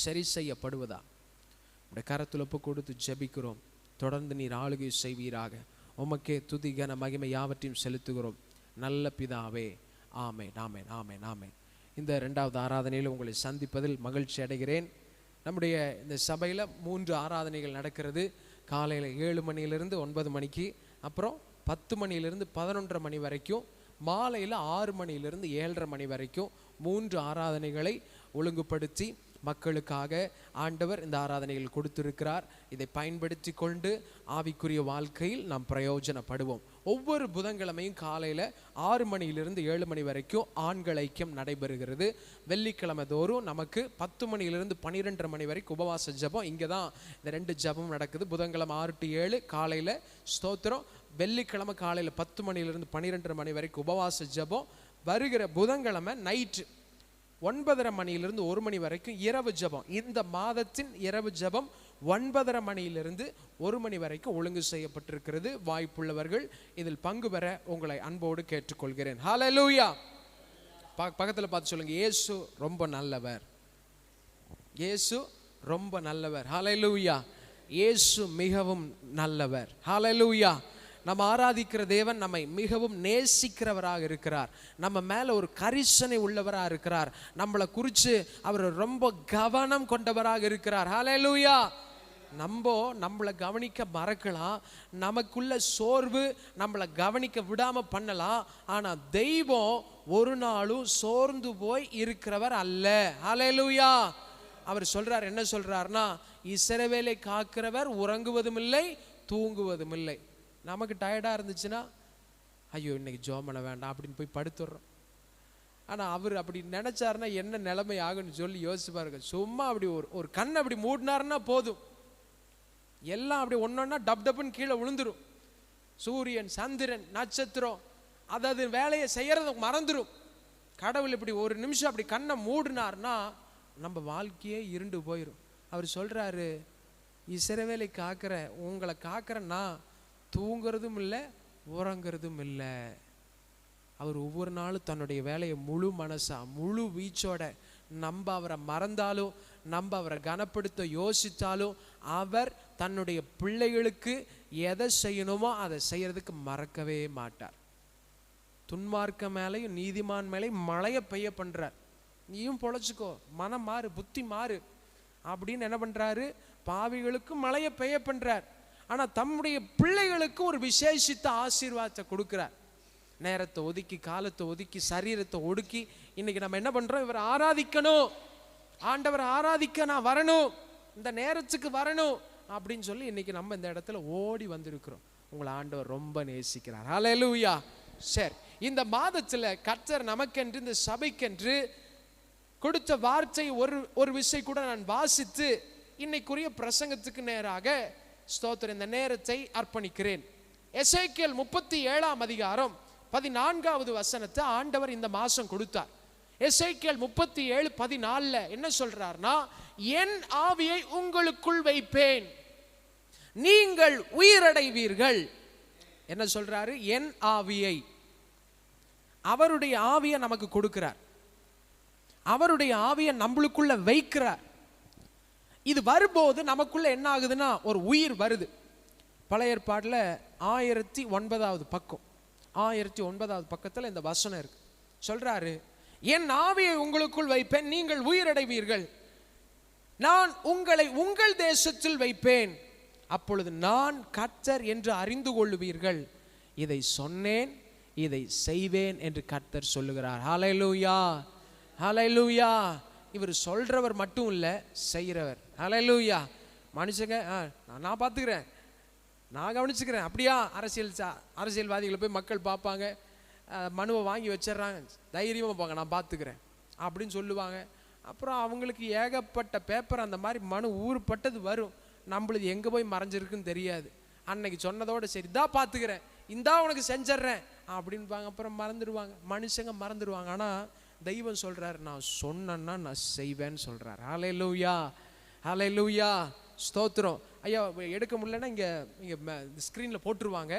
சரி செய்யப்படுவதா. உடைய கரத்தில் ஒப்பு கொடுத்து ஜெபிக்கிறோம். தொடர்ந்து நீர் ஆளுகை செய்வீராக. உமக்கே துதி கன மகிமை யாவற்றையும் செலுத்துகிறோம் நல்ல பிதாவே. ஆமேன், ஆமேன், ஆமேன், ஆமேன். இந்த 2வது ஆராதனையில் உங்களை சந்திப்பதில் மகிழ்ச்சி அடைகிறேன். நம்முடைய இந்த சபையில் 3 ஆராதனைகள் நடக்கிறது. காலையில் 7 மணியிலிருந்து 9 மணிக்கு, அப்புறம் 10 மணியிலிருந்து 11:30 மணி வரைக்கும், மாலையில் 6 மணியிலிருந்து 7:30 மணி வரைக்கும் 3 ஆராதனைகளை ஒழுங்குபடுத்தி மக்களுக்காக ஆண்டவர் இந்த ஆராதனைகள் கொடுத்திருக்கிறார். இதை பயன்படுத்தி கொண்டு ஆவிக்குரிய வாழ்க்கையில் நாம் பிரயோஜனப்படுவோம். ஒவ்வொரு புதன்கிழமையும் காலையில் 6 மணியிலிருந்து 7 மணி வரைக்கும் ஆண்கள் ஐக்கியம் நடைபெறுகிறது. வெள்ளிக்கிழமை தோறும் நமக்கு 10 மணியிலிருந்து 12:30 மணி வரைக்கும் உபவாச ஜபம். இங்கே தான் இந்த 2 ஜபம் நடக்குது. புதன்கிழமை 6 to 7 காலையில் ஸ்தோத்திரம், வெள்ளிக்கிழமை காலையில் 10 மணியிலிருந்து 12:30 மணி வரைக்கும் உபவாச ஜபம். வருகிற புதன்கிழமை நைட்டு 9:30 மணியிலிருந்து 1 மணி வரைக்கும் இரவு ஜெபம். இந்த மாதத்தின் இரவு ஜெபம் 9:30 மணியிலிருந்து 1 மணி வரைக்கும் ஒழுங்கு செய்யப்பட்டிருக்கிறது. வாய்ப்புள்ளவர்கள் இதில் பங்கு பெற உங்களை அன்போடு கேட்டுக்கொள்கிறேன். ஹல்லேலூயா. பக்கத்தில் பார்த்து சொல்லுங்க, இயேசு ரொம்ப நல்லவர். இயேசு ரொம்ப நல்லவர். ஹல்லேலூயா. இயேசு மிகவும் நல்லவர். ஹல்லேலூயா. நம்ம ஆராதிக்கிற தேவன் நம்மை மிகவும் நேசிக்கிறவராக இருக்கிறார். நம்ம மேலே ஒரு கரிசனை உள்ளவராக இருக்கிறார். நம்மளை குறித்து அவர் ரொம்ப கவனம் கொண்டவராக இருக்கிறார். ஹல்லேலூயா. நம்மளை கவனிக்க மறக்கலாம், நமக்குள்ள சோர்வு நம்மளை கவனிக்க விடாமல் பண்ணலாம். ஆனால் தெய்வம் ஒரு நாளும் சோர்ந்து போய் இருக்கிறவர் அல்ல. ஹல்லேலூயா. அவர் சொல்றார், என்ன சொல்றாருன்னா, இஸ்ரவேலை காக்கிறவர் உறங்குவதும் இல்லை தூங்குவதும் இல்லை. நமக்கு டயர்டாக இருந்துச்சுன்னா ஐயோ இன்னைக்கு ஜெபம் பண்ண வேண்டாம் அப்படின்னு போய் படுத்துடுறோம். ஆனால் அவர் அப்படி நினைச்சாருன்னா என்ன நிலைமை ஆகுன்னு சொல்லி யோசிச்சு பாருங்க. சும்மா அப்படி ஒரு கண் அப்படி மூடினாருன்னா போதும், எல்லாம் அப்படி ஒன்னொன்னா டப் டப்புன்னு கீழே விழுந்துரும். சூரியன், சந்திரன், நட்சத்திரம் அதாவது வேலையை செய்யறத மறந்துடும். கடவுள் இப்படி ஒரு நிமிஷம் அப்படி கண்ணை மூடினார்னா நம்ம வாழ்க்கையே இருண்டு போயிடும். அவர் சொல்றாரு, இஸ்ரவேலை காக்கிற உங்களை காக்கிறன்னா தூங்குறதும் இல்லை உறங்குறதும் இல்லை. அவர் ஒவ்வொரு நாளும் தன்னுடைய வேலையை முழு மனசா முழு வீச்சோட, நம்ம அவரை மறந்தாலும் நம்ம அவரை கனப்படுத்த யோசித்தாலும் அவர் தன்னுடைய பிள்ளைகளுக்கு எதை செய்யணுமோ அதை செய்யறதுக்கு மறக்கவே மாட்டார். துன்மார்க்க மேலையும் நீதிமான் மேலையும் மழையை பெய்ய பண்றார். நீயும் பொழைச்சிக்கோ, மனம் மாறு, புத்தி மாறு அப்படின்னு என்ன பண்றாரு, பாவிகளுக்கு மழையை பெய்ய பண்றார். ஆனா தம்முடைய பிள்ளைகளுக்கு ஒரு விசேஷித்த ஆசீர்வாதத்தை கொடுக்கிறார். நேரத்தை ஒதுக்கி, காலத்தை ஒதுக்கி, சரீரத்தை ஒடுக்கி இன்னைக்கு நம்ம என்ன பண்றோம், இவரை ஆராதிக்கணும், ஆண்டவரை ஆராதிக்க நான் வரணும், இந்த நேரத்துக்கு வரணும் அப்படின்னு சொல்லி இன்னைக்கு நம்ம இந்த இடத்துல ஓடி வந்திருக்கிறோம். உங்களை ஆண்டவர் ரொம்ப நேசிக்கிறார். ஹல்லேலூயா. சரி, இந்த மாதத்துல கர்த்தர் நமக்கென்று இந்த சபைக்கென்று கொடுத்த வார்த்தை ஒரு விஷயம் கூட நான் வாசித்து இன்னைக்குரிய பிரசங்கத்துக்கு நேராக ஸ்தோத்திரம் இந்த நேரத்தை அர்ப்பணிக்கிறேன். எசேக்கியேல் 37 அதிகாரம் 14வது வசனத்தை ஆண்டவர் இந்த மாசம் கொடுத்தார். எசேக்கியேல் 37:14 என்ன சொல்றார்னா, என் ஆவியை உங்களுக்குள் வைப்பேன், நீங்கள் உயிரடைவீர்கள். என்ன சொல்றாரு, என் ஆவியை, அவருடைய ஆவியை நமக்கு கொடுக்கிறார், அவருடைய ஆவியை நம்மளுக்குள்ள வைக்கிறார். இது வரும்போது நமக்குள்ள என்ன ஆகுதுன்னா ஒரு உயிர் வருது. பழைய ஏற்பாட்டில் 1009வது பக்கம், 1009வது பக்கத்தில் இந்த வசனம் இருக்கு. சொல்றாரு, என் ஆவியை உங்களுக்குள் வைப்பேன், நீங்கள் உயிரடைவீர்கள், நான் உங்களை உங்கள் தேசத்தில் வைப்பேன், அப்பொழுது நான் கர்த்தர் என்று அறிந்து கொள்ளுவீர்கள். இதை சொன்னேன், இதை செய்வேன் என்று கர்த்தர் சொல்லுகிறார். ஹல்லேலூயா. ஹல்லேலூயா. இவர் சொல்றவர் மட்டும் இல்லை, செய்கிறவர். ஹல்லேலூயா. மனுஷங்க நான் பார்த்துக்கிறேன், நான் கவனிச்சுக்கிறேன், அப்படியா அரசியல்வாதிகளை போய் மக்கள் பார்ப்பாங்க, மனுவை வாங்கி வச்சிடறாங்க, தைரியமாக போங்க நான் பார்த்துக்கிறேன் அப்படின்னு சொல்லுவாங்க. அப்புறம் அவங்களுக்கு ஏகப்பட்ட பேப்பர் அந்த மாதிரி மனு ஊறுப்பட்டது வரும். நம்மளுது எங்கே போய் மறைஞ்சிருக்குன்னு தெரியாது. அன்னைக்கு சொன்னதோட சரி தான் பார்த்துக்கிறேன், இந்தா உனக்கு செஞ்சிட்றேன் அப்படின்பாங்க. அப்புறம் மறந்துடுவாங்க, மனுஷங்க மறந்துடுவாங்க. ஆனால் தெய்வம் சொல்றார், நான் சொன்னேன்னா நான் செய்வேன்னு சொல்றார். ஹல்லேலூயா. ஹல்லேலூயா. ஸ்தோத்திரம். ஐயா எடுக்க முடியலன்னா இங்கே ஸ்க்ரீனில் போட்டுருவாங்க.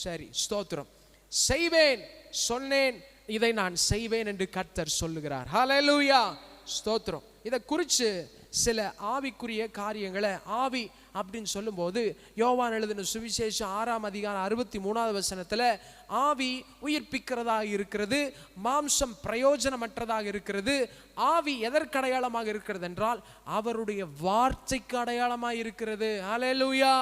சரி, ஸ்தோத்திரம். செய்வேன், சொன்னேன், இதை நான் செய்வேன் என்று கர்த்தர் சொல்லுகிறார். ஹல்லேலூயா. ஸ்தோத்திரம். இதை குறித்து சில ஆவிக்குரிய காரியங்களை, ஆவி அப்படின்னு சொல்லும்போது யோவான் எழுதின சுவிசேஷம் 6 அதிகாரம் 63வது வசனத்தில் ஆவி உயிர்ப்பிக்கிறதாக இருக்கிறது, மாம்சம் பிரயோஜனமற்றதாக இருக்கிறது. ஆவி எதற்கு அடையாளமாக இருக்கிறது என்றால் அவருடைய வார்த்தைக்கு அடையாளமாக இருக்கிறது. ஹல்லேலூயா.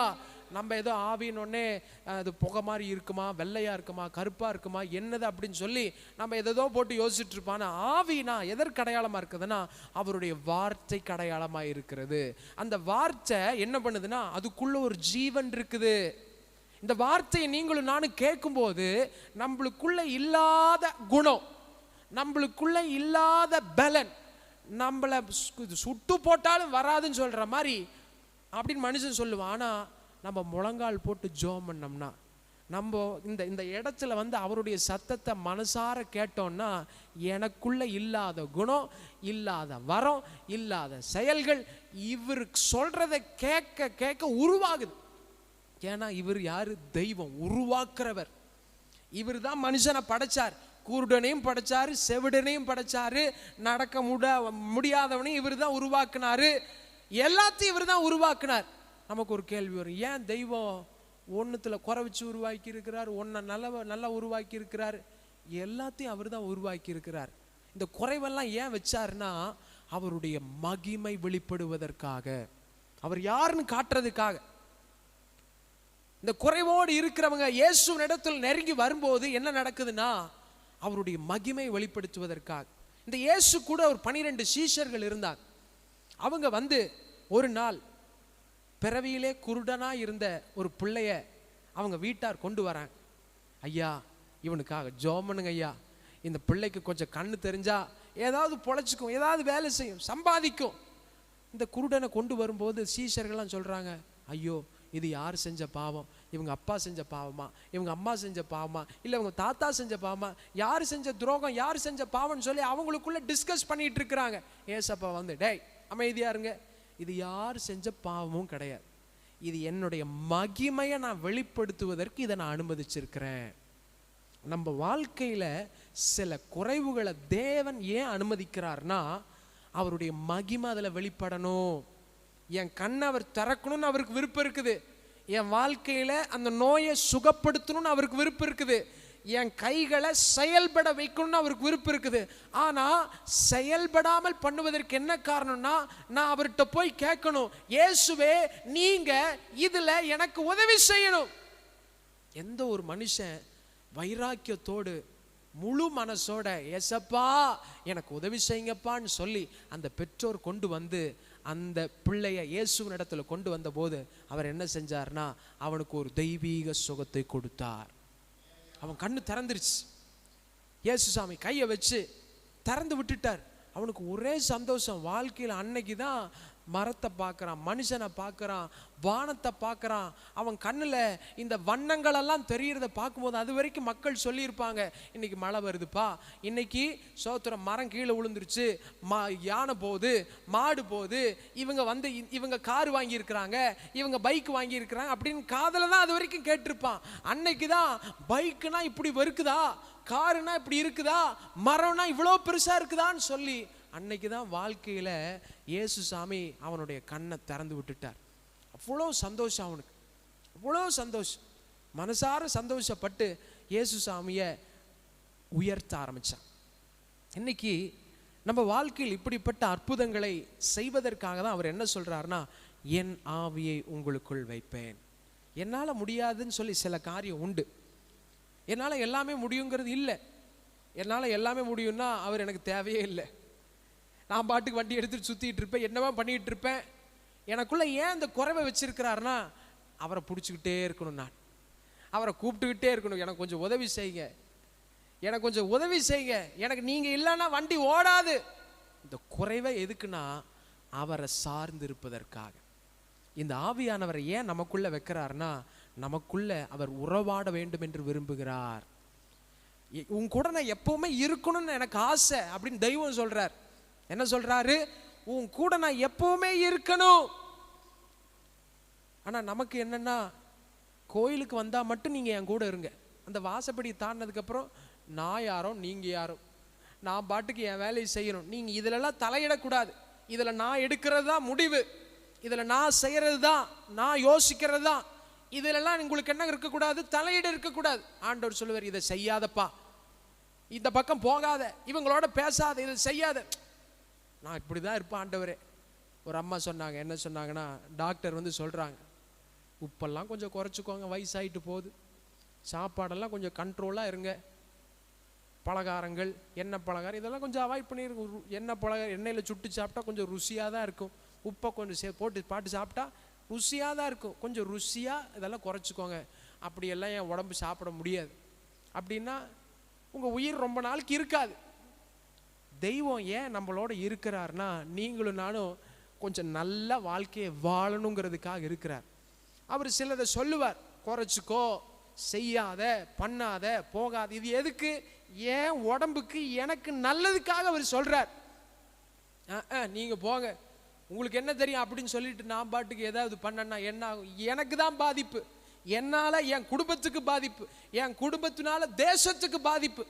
நம்ம ஏதோ ஆவினோடனே அது புகை மாதிரி இருக்குமா, வெள்ளையா இருக்குமா, கருப்பா இருக்குமா, என்னது அப்படின்னு சொல்லி நம்ம எதோ போட்டு யோசிச்சுட்டு இருப்பான். ஆவினா எதற்கு அடையாளமா இருக்குதுன்னா அவருடைய வார்த்தைக்கு அடையாளமா இருக்கிறது. அந்த வார்த்தை என்ன பண்ணுதுன்னா அதுக்குள்ள ஒரு ஜீவன் இருக்குது. இந்த வார்த்தையை நீங்களும் நானும் கேட்கும்போது நம்மளுக்குள்ள இல்லாத குணம், நம்மளுக்குள்ள இல்லாத பலன், நம்மளை சுட்டு போட்டாலும் வராதுன்னு சொல்ற மாதிரி அப்படின்னு மனுஷன் சொல்லுவான். ஆனா நம்ம முழங்கால் போட்டு ஜெபம் பண்ணோம்னா, நம்ம இந்த இந்த இடத்துல வந்து அவருடைய சத்தத்தை மனசார கேட்டோம்னா எனக்குள்ள இல்லாத குணம், இல்லாத வரம், இல்லாத செயல்கள் இவர் சொல்றதை கேட்க கேட்க உருவாகுது. ஏன்னா இவர் யாரு? தெய்வம், உருவாக்குறவர். இவர் தான் மனுஷனை படைச்சார். குருடனையும் படைச்சாரு, செவிடனையும் படைச்சாரு, நடக்க முடியாதவனையும் இவர் தான் உருவாக்குனாரு. எல்லாத்தையும் இவர் தான் உருவாக்குனார். நமக்கு ஒரு கேள்வி வரும், ஏன் தெய்வம் ஒன்றுத்துல குறை வச்சு உருவாக்கி இருக்கிறார், ஒன்றை நல்லா உருவாக்கி இருக்கிறார், எல்லாத்தையும் அவர் தான் உருவாக்கி இருக்கிறார். இந்த குறைவெல்லாம் ஏன் வச்சாருன்னா அவருடைய மகிமை வெளிப்படுவதற்காக, அவர் யாருன்னு காட்டுறதுக்காக. இந்த குறைவோடு இருக்கிறவங்க இயேசுவின் இடத்தில் நெருங்கி வரும்போது என்ன நடக்குதுன்னா அவருடைய மகிமை வெளிப்படுத்துவதற்காக. இந்த இயேசு கூட ஒரு 12 சீஷர்கள் இருந்தாங்க. அவங்க வந்து ஒரு நாள் பிறவியிலே குருடனா இருந்த ஒரு பிள்ளைய அவங்க வீட்டார் கொண்டு வராங்க. ஐயா, இவனுக்காக ஜெபம் பண்ணுங்க ஐயா, இந்த பிள்ளைக்கு கொஞ்சம் கண்ணு தெரிஞ்சா ஏதாவது பொழைச்சிக்கும், ஏதாவது வேலை செய்யும், சம்பாதிக்கும். இந்த குருடனை கொண்டு வரும்போது சீஷர்கள்லாம் சொல்றாங்க, ஐயோ இது யார் செஞ்ச பாவம்? இவங்க அப்பா செஞ்ச பாவமா, இவங்க அம்மா செஞ்ச பாவமா, இல்லை இவங்க தாத்தா செஞ்ச பாவமா, யார் செஞ்ச துரோகம், யார் செஞ்ச பாவம்னு சொல்லி அவங்களுக்குள்ள டிஸ்கஸ் பண்ணிட்டு இருக்கிறாங்க. ஏசப்பா வந்து, டேய் அமைதியா இருங்க, இது யார் செஞ்ச பாவமும் கிடையாது, இது என்னுடைய மகிமையை நான் வெளிப்படுத்துவதற்கு இதை நான் அனுமதிச்சிருக்கிறேன். நம்ம வாழ்க்கையில சில குறைவுகளை தேவன் ஏன் அனுமதிக்கிறார்னா அவருடைய மகிமை அதில் வெளிப்படணும். என் கண்ணை அவர் திறக்கணும்னு அவருக்கு விருப்பம் இருக்குது. என் வாழ்க்கையில அந்த நோயை சுகப்படுத்தணும்னு அவருக்கு விருப்பம் இருக்குது. என் கைகளை செயல்பட வைக்கணும்னு அவருக்கு விருப்பம் இருக்குது. ஆனா செயல்படாமல் பண்ணுவதற்கு என்ன காரணம்னா நான் அவர்கிட்ட போய் கேட்கணும், இயேசுவே நீங்க இதுல எனக்கு உதவி செய்யணும். எந்த ஒரு மனுஷன் வைராக்கியத்தோடு முழு மனசோட ஏசப்பா எனக்கு உதவி செய்யுங்கப்பான்னு சொல்லி அந்த பெற்றோர் கொண்டு வந்து அந்த பிள்ளைய இயேசுவின் இடத்துல கொண்டு வந்த போது அவர் என்ன செஞ்சார்னா அவனுக்கு ஒரு தெய்வீக சுகத்தை கொடுத்தார். அவன் கண்ணு திறந்துருச்சு. இயேசு சாமி கையை வச்சு திறந்து விட்டுட்டார். அவனுக்கு ஒரே சந்தோஷம். வாழ்க்கையில் அன்னைக்கு தான் மரத்தை பார்க்குறான், மனுஷனை பார்க்குறான், வானத்தை பார்க்குறான். அவன் கண்ணில் இந்த வண்ணங்களெல்லாம் தெரிகிறத பார்க்கும்போது அது வரைக்கும் மக்கள் சொல்லியிருப்பாங்க, இன்னைக்கு மழை வருதுப்பா, இன்னைக்கு சோத்திரம் மரம் கீழே விழுந்துருச்சு, யானை போகுது, மாடு போகுது, இவங்க வந்து இவங்க கார் வாங்கியிருக்கிறாங்க, இவங்க பைக் வாங்கியிருக்கிறாங்க அப்படின்னு காதில் தான் அது வரைக்கும் கேட்டிருப்பான். அன்னைக்கு தான் பைக்குனா இப்படி இருக்குதா, காருனா இப்படி இருக்குதா, மரம்னா இவ்வளோ பெருசாக இருக்குதான்னு சொல்லி அன்னைக்கு தான் வாழ்க்கையில் இயேசு சாமி அவனுடைய கண்ணை திறந்து விட்டுட்டார். அவ்வளோ சந்தோஷம் அவனுக்கு, அவ்வளோ சந்தோஷம். மனசார சந்தோஷப்பட்டு இயேசு சாமியை உயர்த்த ஆரம்பித்தான். இன்னைக்கு நம்ம வாழ்க்கையில் இப்படிப்பட்ட அற்புதங்களை செய்வதற்காக தான் அவர் என்ன சொல்கிறாருன்னா, என் ஆவியை உங்களுக்குள் வைப்பேன். என்னால் முடியாதுன்னு சொல்லி சில காரியம் உண்டு. என்னால் எல்லாமே முடியுங்கிறது இல்லை. என்னால் எல்லாமே முடியும்னா அவர் எனக்கு தேவையே இல்லை. நான் பாட்டுக்கு வண்டி எடுத்துட்டு சுற்றிட்டு இருப்பேன், என்னவா பண்ணிகிட்டு இருப்பேன். எனக்குள்ளே ஏன் இந்த குறைவை வச்சிருக்கிறாருன்னா அவரை பிடிச்சிக்கிட்டே இருக்கணும், நான் அவரை கூப்பிட்டுக்கிட்டே இருக்கணும், எனக்கு கொஞ்சம் உதவி செய்யுங்க, எனக்கு கொஞ்சம் உதவி செய்யுங்க, எனக்கு நீங்கள் இல்லைன்னா வண்டி ஓடாது. இந்த குறைவை எதுக்குன்னா அவரை சார்ந்து இருப்பதற்காக. இந்த ஆவியானவரை ஏன் நமக்குள்ள வைக்கிறார்னா நமக்குள்ள அவர் உறவாட வேண்டும் என்று விரும்புகிறார். உன் கூட நான் எப்பவுமே இருக்கணும்னு எனக்கு ஆசை அப்படின்னு தெய்வம் சொல்றார். என்ன சொல்றாரு? உன் கூட நான் எப்பவுமே இருக்கணும். ஆனா நமக்கு என்னன்னா கோயிலுக்கு வந்தா மட்டும் நீங்க என் கூட இருங்க, அந்த வாசப்படி தாண்டினதுக்கு அப்புறம் நான் யாரோ நீங்க யாரோ, நான் பாட்டுக்கு என் வேலையை செய்யணும், நீங்க இதுலலாம் தலையிடக்கூடாது, இதுல நான் எடுக்கிறது தான் முடிவு, இதுல நான் செய்யறது தான், நான் யோசிக்கிறது தான், இதுலலாம் உங்களுக்கு என்ன இருக்கக்கூடாது, தலையிட இருக்கக்கூடாது. ஆண்டவர் சொல்லுவார், இதை செய்யாதப்பா, இந்த பக்கம் போகாத, இவங்களோட பேசாத, இதை செய்யாத. நான் இப்படி தான் இருப்பேன் ஆண்டவரே. ஒரு அம்மா சொன்னாங்க, என்ன சொன்னாங்கன்னா, டாக்டர் வந்து சொல்கிறாங்க, உப்பெல்லாம் கொஞ்சம் குறைச்சிக்கோங்க, வயசாகிட்டு போகுது, சாப்பாடெல்லாம் கொஞ்சம் கண்ட்ரோலாக இருங்க, பலகாரங்கள் எண்ணெய் பலகாரம் இதெல்லாம் கொஞ்சம் அவாய்ட் பண்ணிடுங்க. எண்ணெய் பலகாரம் எண்ணெயில் சுட்டு சாப்பிட்டா கொஞ்சம் ருசியாக தான் இருக்கும், உப்பை கொஞ்சம் போட்டு சாப்பிட்டா ருசியாக தான் இருக்கும், கொஞ்சம் ருசியாக இதெல்லாம் குறைச்சிக்கோங்க. அப்படியெல்லாம் என் உடம்பு சாப்பிட முடியாது அப்படின்னா உங்கள் உயிர் ரொம்ப நாளைக்கு இருக்காது. தெய்வம் ஏன் நம்மளோட இருக்கிறார்னா நீங்களும் நானும் கொஞ்சம் நல்ல வாழ்க்கையை வாழணுங்கிறதுக்காக இருக்கிறார். அவர் சிலதை சொல்லுவார், குறைச்சிக்கோ, செய்யாத, பண்ணாத, போகாத. இது எதுக்கு? ஏன் உடம்புக்கு, எனக்கு நல்லதுக்காக அவர் சொல்றார். நீங்க போங்க, உங்களுக்கு என்ன தெரியும் அப்படின்னு சொல்லிட்டு நான் பாட்டுக்கு ஏதாவது பண்ணனா என்ன ஆகும்? எனக்கு தான் பாதிப்பு, என்னால என் குடும்பத்துக்கு பாதிப்பு, என் குடும்பத்தினால தேசத்துக்கு பாதிப்பு.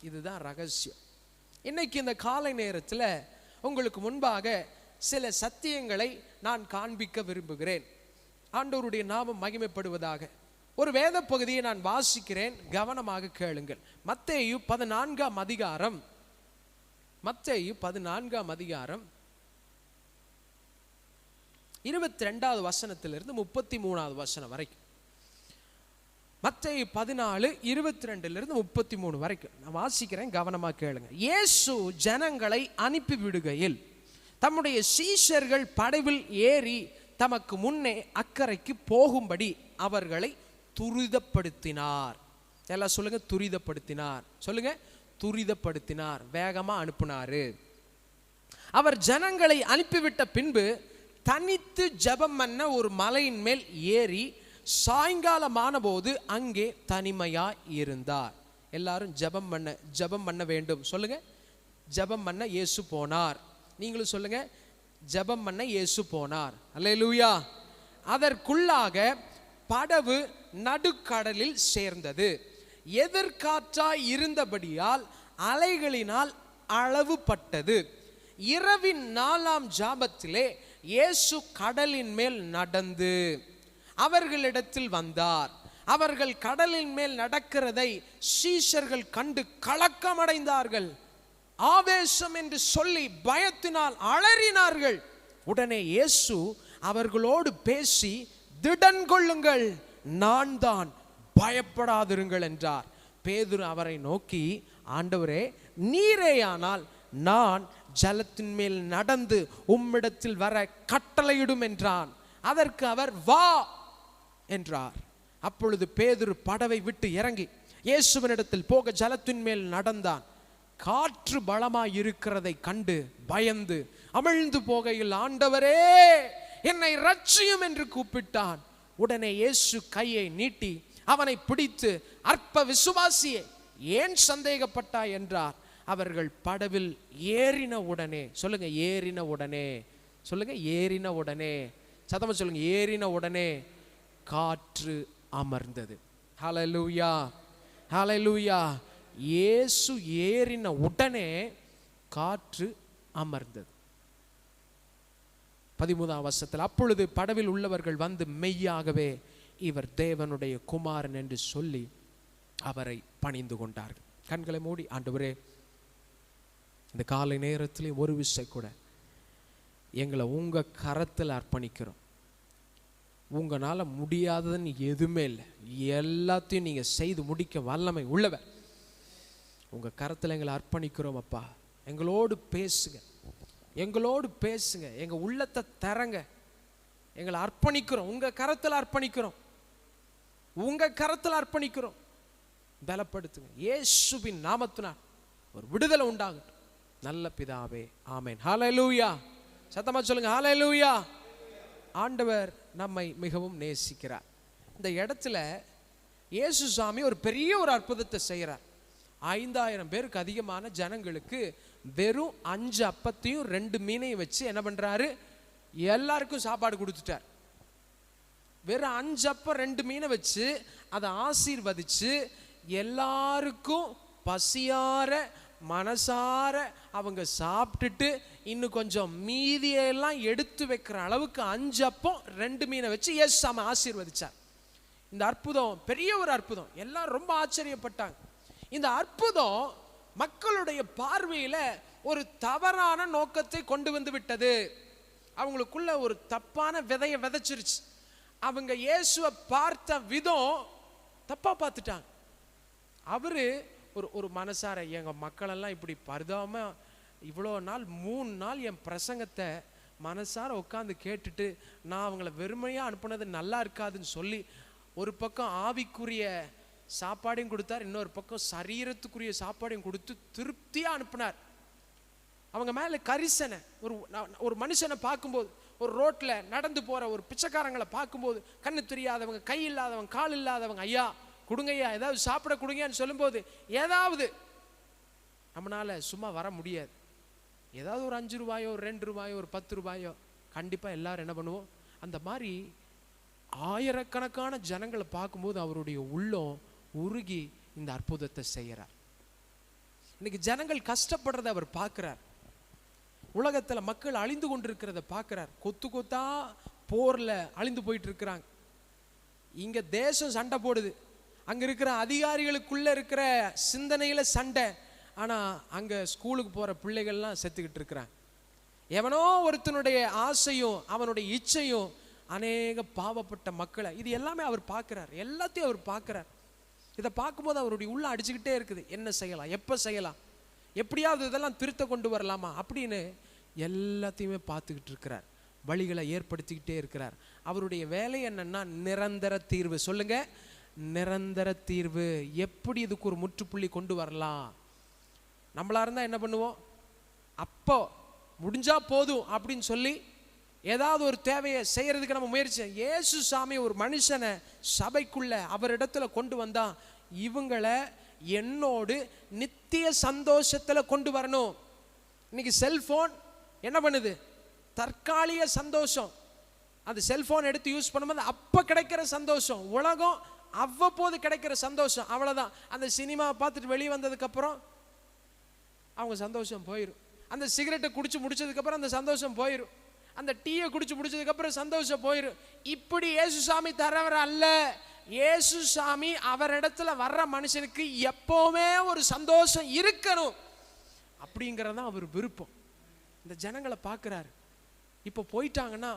இதுதான் ரகசியம். இன்னைக்கு இந்த காலை நேரத்தில் உங்களுக்கு முன்பாக சில சத்தியங்களை நான் காண்பிக்க விரும்புகிறேன். ஆண்டவருடைய நாமம் மகிமைப்படுவதாக. ஒரு வேத பகுதியை நான் வாசிக்கிறேன், கவனமாக கேளுங்கள். மத்தேயு 14ஆம் அதிகாரம், மத்தேயு 14ஆம் அதிகாரம் 22வது வசனத்திலிருந்து 33வது வசனம் வரைக்கும். மத்தேயு 14:22 33 வரைக்கும் நான் வாசிக்கிறேன், கவனமாக கேளுங்க. இயேசு ஜனங்களை அனுப்பி விடுகையில் தம்முடைய சீஷர்கள் படவில் ஏறி தமக்கு முன்னே அக்கறைக்கு போகும்படி அவர்களை துரிதப்படுத்தினார். எல்லாம் சொல்லுங்க, துரிதப்படுத்தினார். சொல்லுங்க, துரிதப்படுத்தினார், வேகமா அனுப்புனாரு. அவர் ஜனங்களை அனுப்பிவிட்ட பின்பு தனித்து ஜெபம் பண்ண ஒரு மலையின் மேல் ஏறி சாயங்காலமான போது அங்கே தனிமையா இருந்தார். எல்லாரும் ஜெபம் பண்ண வேண்டும். சொல்லுங்க, ஜெபம் பண்ண இயேசு போனார். நீங்களும் சொல்லுங்க, ஜெபம் பண்ண இயேசு போனார். அல்லேலூயா. அதற்குள்ளாக படவு நடுக்கடலில் சேர்ந்தது. எதிர்காற்றாய் இருந்தபடியால் அலைகளினால் அளவுபட்டது. இரவின் 4ஆம் ஜாமத்திலே இயேசு கடலின் மேல் நடந்து அவர்களிடத்தில் வந்தார். அவர்கள் கடலின் மேல் நடக்கிறதை சீஷர்கள் கண்டு கலக்கமடைந்தார்கள். ஆவேசம் என்று சொல்லி பயத்தினால் அலறினார்கள். உடனே இயேசு அவர்களோடு பேசி, திடன் கொள்ளுங்கள், நான் தான், பயப்படாதிருங்கள் என்றார். பேதுரு அவரை நோக்கி, ஆண்டவரே, நீரேயானால் நான் ஜலத்தின் மேல் நடந்து உம்மிடத்தில் வர கட்டளையிடும் என்றான். அதற்கு அவர் வா என்றார். அப்பொழுது பேதுரு படவை விட்டு இறங்கி இயேசுவினிடத்தில் போக ஜலத்தின் மேல் நடந்தான். காற்று பலமாய் இருக்கிறதை கண்டு பயந்து அமிழ்ந்து போகையில், ஆண்டவரே என்னை ரட்சியும் என்று கூப்பிட்டான். உடனே இயேசு கையை நீட்டி அவனை பிடித்து, அற்ப விசுவாசியே, ஏன் சந்தேகப்பட்டாய் என்றார். அவர்கள் படவில் ஏறின உடனே, சொல்லுங்க ஏறின உடனே, சொல்லுங்க ஏறின உடனே, சத்தமா சொல்லுங்க, ஏறின உடனே காற்று அமர்ந்தது. ஹல்லேலூயா, ஹல்லேலூயா. இயேசு ஏறின உடனே காற்று அமர்ந்தது. 13ஆம் வசனத்தில், அப்பொழுது படவில் உள்ளவர்கள் வந்து மெய்யாகவே இவர் தேவனுடைய குமாரன் என்று சொல்லி அவரை பணிந்து கொண்டார்கள். கண்களை மூடி, ஆண்டவரே, இந்த காலை நேரத்தில் ஒரு விஷயம் கூட எங்களை உங்க கரத்தில் அர்ப்பணிக்கிறோம். உங்களால் முடியாததுன்னு எதுவுமே இல்லை, எல்லாத்தையும் நீங்க செய்து முடிக்க வல்லமை உள்ளவர். உங்க கரத்தில் எங்களை அர்ப்பணிக்கிறோம் அப்பா. எங்களோடு பேசுங்க, எங்களோடு பேசுங்க, எங்க உள்ளத்தை தரங்க. எங்களை அர்ப்பணிக்கிறோம், உங்க கரத்தில் அர்ப்பணிக்கிறோம், உங்க கரத்தில் அர்ப்பணிக்கிறோம். பலப்படுத்துங்க இயேசுவின் நாமத்தினால் ஒரு விடுதலை உண்டாகட்டும். நல்ல பிதாவே, ஆமென். ஹல்லேலூயா. சத்தமா சொல்லுங்க, ஹல்லேலூயா. ஆண்டவர் நம்மை மிகவும் நேசிக்கிறார். இந்த இடத்துல இயேசு சாமி ஒரு பெரிய ஒரு அற்புதத்தை செய்கிறார். 5000 பேருக்கு அதிகமான ஜனங்களுக்கு வெறும் 5 அப்பத்தையும் 2 மீனையும் வச்சு என்ன பண்றாரு? எல்லாருக்கும் சாப்பாடு கொடுத்துட்டார். வெறும் 5 அப்பம் 2 மீனை வச்சு அதை ஆசீர்வதிச்சு எல்லாருக்கும் பசியார மனசார அவங்க சாப்பிட்டுட்டு இன்னும் கொஞ்சம் மீதியெல்லாம் எடுத்து வைக்கிற அளவுக்கு 5 அப்பம் 2 மீனை வச்சு இயேசு சாமி ஆசீர்வதிச்சார். இந்த அற்புதம் பெரிய ஒரு அற்புதம். எல்லாரும் ரொம்ப ஆச்சரியப்பட்டாங்க. இந்த அற்புதம் மக்களுடைய பார்வையில ஒரு தவறான நோக்கத்தை கொண்டு வந்து விட்டது. அவங்களுக்குள்ள ஒரு தப்பான விதையை விதைச்சிருச்சு. அவங்க இயேசுவை பார்த்த விதம் தப்பா பார்த்துட்டாங்க. அவரு ஒரு மனசார, எங்க மக்களெல்லாம் இப்படி பரிதாபமா இவ்வளோ நாள் 3 நாள் என் பிரசங்கத்தை மனசார உட்காந்து கேட்டுட்டு நான் அவங்கள வெறுமையாக அனுப்புனது நல்லா இருக்காதுன்னு சொல்லி ஒரு பக்கம் ஆவிக்குரிய சாப்பாடையும் கொடுத்தார், இன்னொரு பக்கம் சரீரத்துக்குரிய சாப்பாடையும் கொடுத்து திருப்தியாக அனுப்புனார். அவங்க மேலே கரிசனை. ஒரு மனுஷனை பார்க்கும்போது, ஒரு ரோட்டில் நடந்து போகிற ஒரு பிச்சைக்காரங்களை பார்க்கும்போது, கண்ணு தெரியாதவங்க, கை இல்லாதவங்க, கால் இல்லாதவங்க, ஐயா கொடுங்கய்யா, ஏதாவது சாப்பிட கொடுங்கன்னு சொல்லும்போது ஏதாவது நம்மளால சும்மா வர முடியாது. ஏதாவது ஒரு 5 ரூபாயோ, ஒரு 2 ரூபாயோ, ஒரு 10 ரூபாயோ கண்டிப்பாக எல்லாரும் என்ன பண்ணுவோம். அந்த மாதிரி ஆயிரக்கணக்கான ஜனங்களை பார்க்கும்போது அவருடைய உள்ளம் உருகி இந்த அற்புதத்தை செய்கிறார். இன்னைக்கு ஜனங்கள் கஷ்டப்படுறத அவர் பார்க்கிறார். உலகத்தில் மக்கள் அழிந்து கொண்டிருக்கிறத பார்க்கிறார். கொத்து கொத்தா போர்ல அழிந்து போயிட்டு இருக்கிறாங்க. இங்க தேசம் சண்டை போடுது, அங்க இருக்கிற அதிகாரிகளுக்குள்ள இருக்கிற சிந்தனையில சண்டை. ஆனா அங்க ஸ்கூலுக்கு போற பிள்ளைகள்லாம் செத்துக்கிட்டு இருக்கிறாங்க. எவனோ ஒருத்தனுடைய ஆசையும் அவனுடைய இச்சையும் அநேக பாவப்பட்ட மக்களை, இது எல்லாமே அவர் பார்க்கிறார். எல்லாத்தையும் அவர் பார்க்கிறார். இதை பார்க்கும்போது அவருடைய உள்ள அடிச்சுக்கிட்டே இருக்குது. என்ன செய்யலாம், எப்போ செய்யலாம், எப்படியாவது இதெல்லாம் திருத்த கொண்டு வரலாமா அப்படின்னு எல்லாத்தையுமே பார்த்துக்கிட்டு இருக்கிறார். வழிகளை ஏற்படுத்திக்கிட்டே இருக்கிறார். அவருடைய வேலை என்னன்னா நிரந்தர தீர்வு. சொல்லுங்க, நிரந்தர தீர்வு. எப்படி இதுக்கு ஒரு முற்றுப்புள்ளி கொண்டு வரலாம்? நம்மளா இருந்தா என்ன பண்ணுவோம், அப்போ முடிஞ்சா போதும் அப்படின்னு சொல்லி ஏதாவது ஒரு தேவையை செய்யறதுக்கு நம்ம முயற்சி. இயேசு சாமி ஒரு மனுஷனை சபைக்குள்ள அவரிடத்துல கொண்டு வந்தா இவங்களை என்னோடு நித்திய சந்தோஷத்துல கொண்டு வரணும். இன்னைக்கு செல்போன் என்ன பண்ணுது, தற்காலிக சந்தோஷம். அந்த செல்போன் எடுத்து யூஸ் பண்ணும்போது அப்ப கிடைக்கிற சந்தோஷம், உலகம் அவ்வப்போது கிடைக்கிற சந்தோஷம், அவ்வளவுதான். அந்த சினிமா பார்த்துட்டு வெளியே வந்ததுக்கு அப்புறம் அவங்க சந்தோஷம் போயிடும். அந்த சிகரெட்டை குடிச்சு முடிச்சதுக்கு அப்புறம் அந்த சந்தோஷம் போயிடும். அந்த டீயை குடிச்சு முடிச்சதுக்கு அப்புறம் சந்தோஷம் போயிடும். இப்படி இயேசுசாமி தரவர் அல்ல. இயேசுசாமி அவரிடத்துல வர்ற மனுஷனுக்கு எப்பவுமே ஒரு சந்தோஷம் இருக்கணும் அப்படிங்கறதான் அவர் விருப்பம். இந்த ஜனங்களை பார்க்கிறாரு. இப்போ போயிட்டாங்கன்னா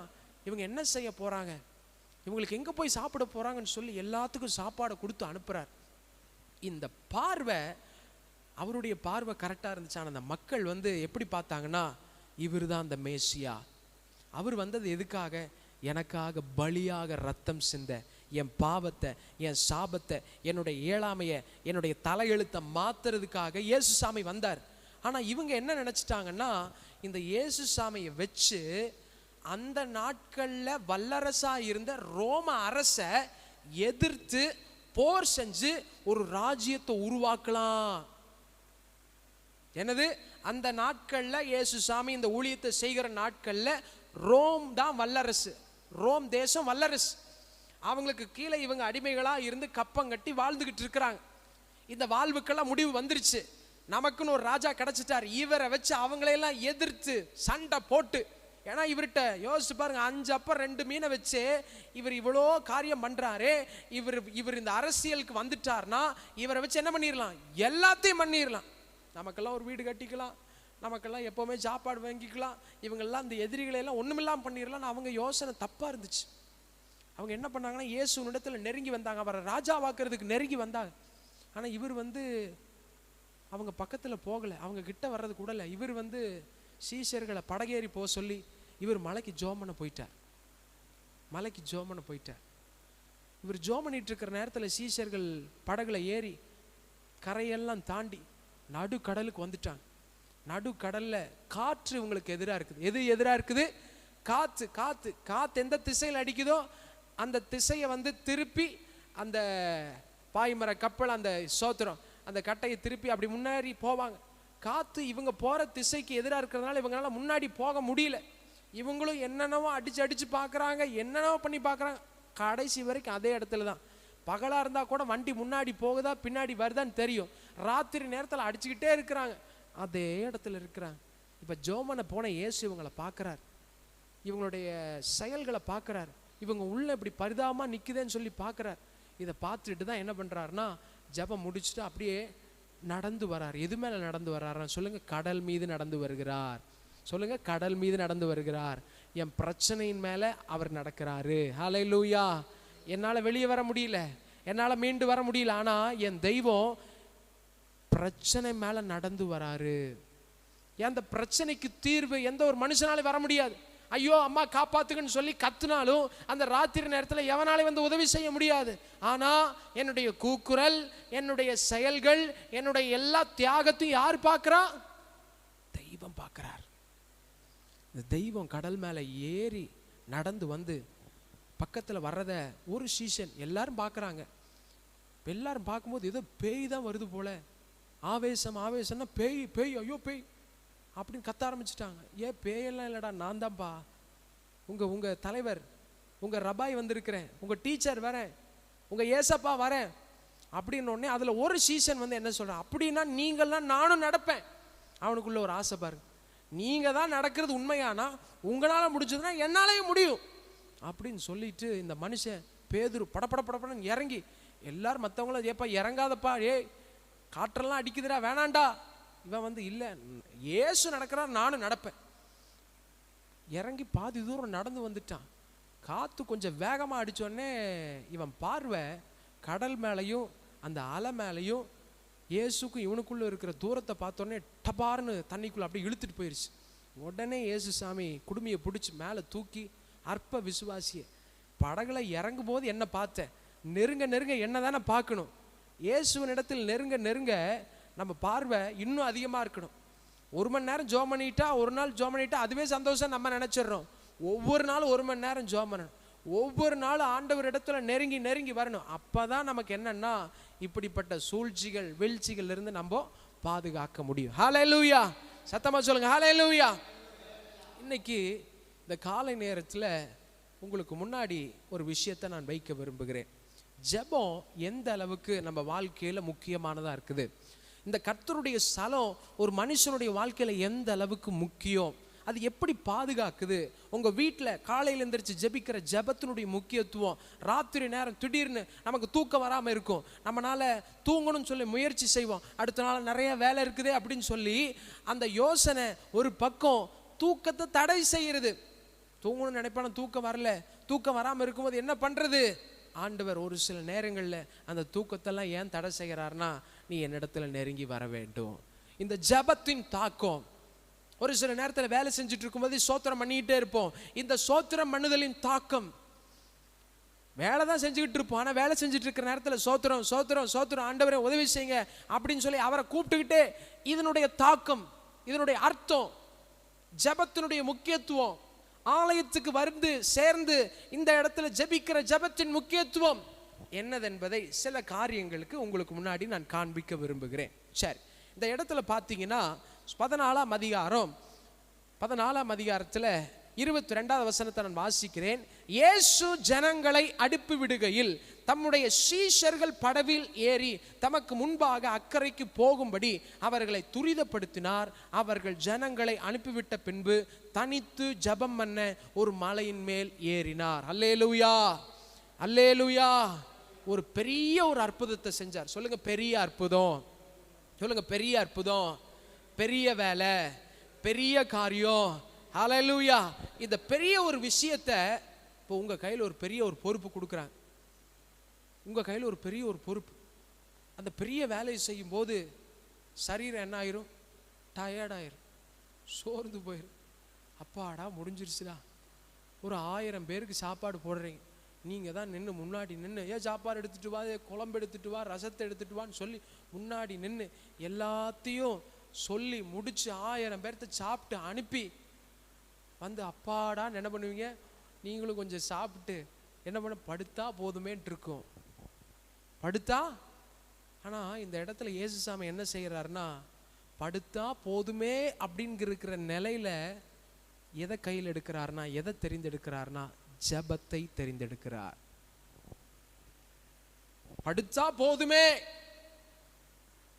இவங்க என்ன செய்ய போறாங்க, இவங்களுக்கு எங்க போய் சாப்பிட போறாங்கன்னு சொல்லி எல்லாத்துக்கும் சாப்பாடை கொடுத்து அனுப்புறார். இந்த பார்வை, அவருடைய பார்வை கரெக்டா இருந்துச்சு. ஆனா அந்த மக்கள் எப்படி பார்த்தாங்கன்னா, இவர் தான் அந்த மேசியா. அவர் வந்தது எதுக்காக, எனக்காக பலியாக ரத்தம் சிந்த, என் பாவத்தை, என் சாபத்தை, என்னுடைய ஏழாமையை, என்னுடைய தலையெழுத்தை மாத்துறதுக்காக இயேசுசாமி வந்தார். ஆனா இவங்க என்ன நினைச்சிட்டாங்கன்னா, இந்த இயேசுசாமியை வச்சு அந்த நாட்கள்ல வல்லரசா இருந்த ரோம அரச எதிர்த்து போர் செஞ்சு ஒரு ராஜ்யத்தை உருவாக்கலாம். என்னது, அந்த நாட்கள்ல இயேசுசாமி இந்த ஊழியத்தை செய்கிற நாட்கள்ல ரோம் தான் வல்லரசு, ரோம் தேசம் வல்லரசு. அவங்களுக்கு கீழே இவங்க அடிமைகளா இருந்து கப்பம் கட்டி வாழ்ந்துகிட்டு இருக்கிறாங்க. இந்த வாழ்வுக்கெல்லாம் முடிவு வந்துருச்சு. நமக்குன்னு ஒரு ராஜா கிடைச்சிட்டார். இவரை வச்சு அவங்களையெல்லாம் எதிர்த்து சண்டை போட்டு, ஏன்னா இவர்கிட்ட யோசிச்சு பாருங்க, 5 அப்பம் 2 மீனை வச்சு இவர் இவ்வளோ காரியம் பண்றாரு. இவர் இந்த அரசியலுக்கு வந்துட்டார்னா இவரை வச்சு என்ன பண்ணிடலாம், எல்லாத்தையும் பண்ணிடலாம். நமக்கெல்லாம் ஒரு வீடு கட்டிக்கலாம், நமக்கெல்லாம் எப்போவுமே சாப்பாடு வாங்கிக்கலாம், இவங்கெல்லாம் இந்த எதிரிகளையெல்லாம் ஒன்றுமில்லாமல் பண்ணிடலாம். அவங்க யோசனை தப்பாக இருந்துச்சு. அவங்க என்ன பண்ணாங்கன்னா, இயேசுனிடத்தில் நெருங்கி வந்தாங்க, அவரை ராஜாவாக்குறதுக்கு நெருங்கி வந்தாங்க. ஆனால் இவர் அவங்க பக்கத்தில் போகலை, அவங்க கிட்ட வர்றது கூட இல்லை. இவர் சீஷர்களை படகேறி போக சொல்லி இவர் மலைக்கு ஜோமனை போயிட்டார். மலைக்கு ஜோமனை போயிட்டார். இவர் ஜோமனிட்டு இருக்கிற நேரத்தில் சீஷர்கள் படகுல ஏறி கரையெல்லாம் தாண்டி நடு கடலுக்கு வந்துட்டாங்க. நடு கடல்ல காற்று உங்களுக்கு எதிராக இருக்குது. எது எதிராக இருக்குது? காற்று. காற்று காற்று எந்த திசையில் அடிக்குதோ அந்த திசையை திருப்பி அந்த பாய்மர கப்பல், அந்த சோத்திரம், அந்த கட்டையை திருப்பி அப்படி முன்னாடி போவாங்க. காற்று இவங்க போகிற திசைக்கு எதிராக இருக்கிறதுனால இவங்களால முன்னாடி போக முடியல. இவங்களும் என்னென்னவோ அடிச்சு அடிச்சு பார்க்குறாங்க, என்னென்னவோ பண்ணி பார்க்குறாங்க. கடைசி வரைக்கும் அதே இடத்துல தான். பகலாக இருந்தால் கூட வண்டி முன்னாடி போகுதா பின்னாடி வருதான்னு தெரியும். ராத்திரி நேரத்தில் அடிச்சுக்கிட்டே இருக்கிறாங்க, அதே இடத்துல இருக்கிறாங்க. இப்போ ஜோமனை போன இயேசு இவங்களை பார்க்குறார், இவங்களுடைய செயல்களை பார்க்குறார், இவங்க உள்ள இப்படி பரிதாபமாக நிற்குதேன்னு சொல்லி பார்க்குறார். இதை பார்த்துட்டு தான் என்ன பண்ணுறாருன்னா, ஜெபம் முடிச்சுட்டு அப்படியே நடந்து வரார். எது மேலே நடந்து வர்றாருன்னு சொல்லுங்க, கடல் மீது நடந்து வருகிறார். சொல்லுங்க, கடல் மீது நடந்து வருகிறார். என் பிரச்சனையின் மேலே அவர் நடக்கிறாரு. ஹல்லேலூயா. என்னால் வெளியே வர முடியல, என்னால் மீண்டு வர முடியல, ஆனால் என் தெய்வம் பிரச்சனை மேலே நடந்து வராரு. அந்த பிரச்சனைக்கு தீர்வு எந்த ஒரு மனுஷனாலே வர முடியாது. ஐயோ அம்மா காப்பாத்துக்குன்னு சொல்லி கத்துனாலும் அந்த ராத்திரி நேரத்தில் எவனாலே உதவி செய்ய முடியாது. ஆனா என்னுடைய கூக்குரல், என்னுடைய செயல்கள், என்னுடைய எல்லா தியாகத்தையும் யார் பார்க்கிறா? தெய்வம் பார்க்கிறார். இந்த தெய்வம் கடல் மேல ஏறி நடந்து பக்கத்துல வர்றத ஒரு சீசன் எல்லாரும் பார்க்கறாங்க. எல்லாரும் பார்க்கும்போது ஏதோ பேய் தான் வருது போல, ஆவேசம் ஆவேசம்னா பேய் பேய் ஐயோ பேய் அப்படின்னு கத்த ஆரம்பிச்சிட்டாங்க. ஏன் பேயெல்லாம் இல்லைடா, நான் தான்ப்பா உங்க தலைவர், உங்க ரபாய் வந்திருக்கிறேன், உங்க டீச்சர் வரேன், உங்க ஏசப்பா வரேன் அப்படின்னு உடனே அதுல ஒரு சீசன் வந்து என்ன சொல்றான், அப்படின்னா நீங்கள்லாம் நானும் நடப்பேன். அவனுக்குள்ள ஒரு ஆசை பாருங்க, நீங்க தான் நடக்கிறது உண்மையானா உங்களால முடிஞ்சதுன்னா என்னாலேயும் முடியும் அப்படின்னு சொல்லிட்டு இந்த மனுஷன் பேதுரு படப்படன்னு இறங்கி, எல்லாரும் மற்றவங்களும் ஏப்பா இறங்காதப்பா, ஏய் காற்றெல்லாம் அடிக்குதுடா வேணாண்டா. இவன் வந்து இல்லை, ஏசு நடக்கிறார் நானும் நடப்பேன். இறங்கி பாதி தூரம் நடந்து வந்துட்டான். காற்று கொஞ்சம் வேகமாக அடித்தோடனே இவன் பார்வை கடல் மேலேயும் அந்த அலை மேலேயும் இயேசுக்கும் இவனுக்குள்ளே இருக்கிற தூரத்தை பார்த்தோன்னே டபார்னு தண்ணிக்குள்ளே அப்படியே இழுத்துட்டு போயிடுச்சு. உடனே இயேசு சாமி குடுமையை பிடிச்சி மேலே தூக்கி, அற்ப விசுவாசியை, படகுல இறங்கும் போது என்ன பார்த்தேன், நெருங்க நெருங்க என்ன தானே பார்க்கணும். இயேசுவின் இடத்தில் நெருங்க நெருங்க நம்ம பார்வை இன்னும் அதிகமாக இருக்கணும். ஒரு மணி நேரம் ஜோம் பண்ணிட்டா, ஒரு நாள் ஜோம் பண்ணிட்டா அதுவே சந்தோஷம் நம்ம நினச்சிடுறோம். ஒவ்வொரு நாளும் ஒரு மணி நேரம் ஜோம் பண்ணணும், ஒவ்வொரு நாளும் ஆண்டவர் இடத்துல நெருங்கி நெருங்கி வரணும். அப்போதான் நமக்கு என்னன்னா இப்படிப்பட்ட சூழ்ச்சிகள் வீழ்ச்சிகள் இருந்து நம்ம பாதுகாக்க முடியும். ஹல்லேலூயா, சத்தமா சொல்லுங்க ஹல்லேலூயா. இன்னைக்கு இந்த காலை நேரத்தில் உங்களுக்கு முன்னாடி ஒரு விஷயத்தை நான் வைக்க விரும்புகிறேன். ஜெபம் எந்த அளவுக்கு நம்ம வாழ்க்கையில் முக்கியமானதாக இருக்குது, இந்த கர்த்தருடைய ஸ்தலம் ஒரு மனுஷனுடைய வாழ்க்கையில் எந்த அளவுக்கு முக்கியம், அது எப்படி பாதுகாக்குது. உங்கள் வீட்டில் காலையில் எழுந்திரிச்சு ஜெபிக்கிற ஜெபத்தினுடைய முக்கியத்துவம். ராத்திரி நேரம் திடீர்னு நமக்கு தூக்கம் வராமல் இருக்கும், நம்மளால் தூங்கணும்னு சொல்லி முயற்சி செய்வோம், அடுத்த நாள் நிறைய வேலை இருக்குது அப்படின்னு சொல்லி அந்த யோசனை ஒரு பக்கம் தூக்கத்தை தடை செய்கிறது. தூங்கணும்னு நினைப்பான தூக்கம் வரல, தூக்கம் வராமல் இருக்கும்போது என்ன பண்ணுறது, ஆண்டவர் ஒரு சில நேரங்களில் அந்த தூக்கத்தெல்லாம் ஏன் தடை செய்கிறார்னா, நீ என்னிடத்துல நெருங்கி வர வேண்டும். இந்த ஜெபத்தின் தாக்கம். ஒரு சில நேரத்தில் வேலை செஞ்சுட்டு இருக்கும்போது சோத்திரம் பண்ணிக்கிட்டே இருப்போம். இந்த சோத்திரம் பண்ணுதலின் தாக்கம், வேலை தான் செஞ்சுக்கிட்டு இருப்போம், ஆனால் வேலை செஞ்சுட்டு இருக்கிற நேரத்தில் சோத்திரம் சோத்திரம் சோத்திரம், ஆண்டவரே உதவி செய்யுங்க அப்படின்னு சொல்லி அவரை கூப்பிட்டுக்கிட்டே, இதனுடைய தாக்கம், இதனுடைய அர்த்தம், ஜெபத்தினுடைய முக்கியத்துவம், ஆலயத்துக்கு வந்து சேர்ந்து இந்த இடத்துல ஜெபிக்கிற ஜெபத்தின் முக்கியத்துவம் என்னதென்பதை சில காரியங்களுக்கு உங்களுக்கு முன்னாடி நான் காண்பிக்க விரும்புகிறேன். சரி, இந்த இடத்துல பார்த்தீங்கன்னா 14ஆம் அதிகாரத்தில் 22வது வசனத்தை நான் வாசிக்கிறேன். இயேசு ஜனங்களை அனுப்பி விடுகையில் தம்முடைய சீஷர்கள் படவில் ஏறி தமக்கு முன்பாக அக்கறைக்கு போகும்படி அவர்களை துரிதப்படுத்தினார். அவர்கள் ஜனங்களை அனுப்பிவிட்ட பின்பு தனித்து ஜெபம் பண்ண ஒரு மலையின் மேல் ஏறினார். அல்லேலூயா, அல்லேலூயா. ஒரு பெரிய ஒரு அற்புதத்தை செஞ்சார். சொல்லுங்க பெரிய அற்புதம், சொல்லுங்க பெரிய அற்புதம், பெரிய வேலை, பெரிய காரியம். ஹல்லேலூயா. இந்த பெரிய ஒரு விஷயத்தை இப்போ உங்க கையில் ஒரு பெரிய ஒரு பொறுப்பு கொடுக்குறாங்க. உங்க கையில் ஒரு பெரிய ஒரு பொறுப்பு. அந்த பெரிய வேலையை செய்யும் போது சரீரம் என்ன ஆயிரும், டயர்டாயிரும், சோர்ந்து போயிடும். அப்பாடா முடிஞ்சிருச்சுடா. ஒரு 1000 பேருக்கு சாப்பாடு போடுறீங்க, நீங்கள் தான் நின்று முன்னாடி நின்று, ஏன் சாப்பாடு எடுத்துகிட்டு வா, குழம்பு எடுத்துகிட்டு வா, ரசத்தை எடுத்துகிட்டு வான்னு சொல்லி முன்னாடி நின்று எல்லாத்தையும் சொல்லி முடிச்சு 1000 பேர்த்த சாப்பிட்டு அனுப்பி வந்து அப்பாடான்னு என்ன பண்ணுவீங்க, நீங்களும் கொஞ்சம் சாப்பிட்டு என்ன பண்ண, படுத்தா போதுமேன்ட்டு இருக்கும், படுத்தா. ஆனால் இந்த இடத்துல இயேசுசாமி என்ன செய்கிறாருன்னா, படுத்தா போதுமே அப்படிங்கிற இருக்கிற நிலையில எதை கையில் எடுக்கிறார்னா, எதை தெரிந்தெடுக்கிறார்னா, ஜெபத்தை தெரிந்தெடுக்கிறார். படுத்தா போதுமே,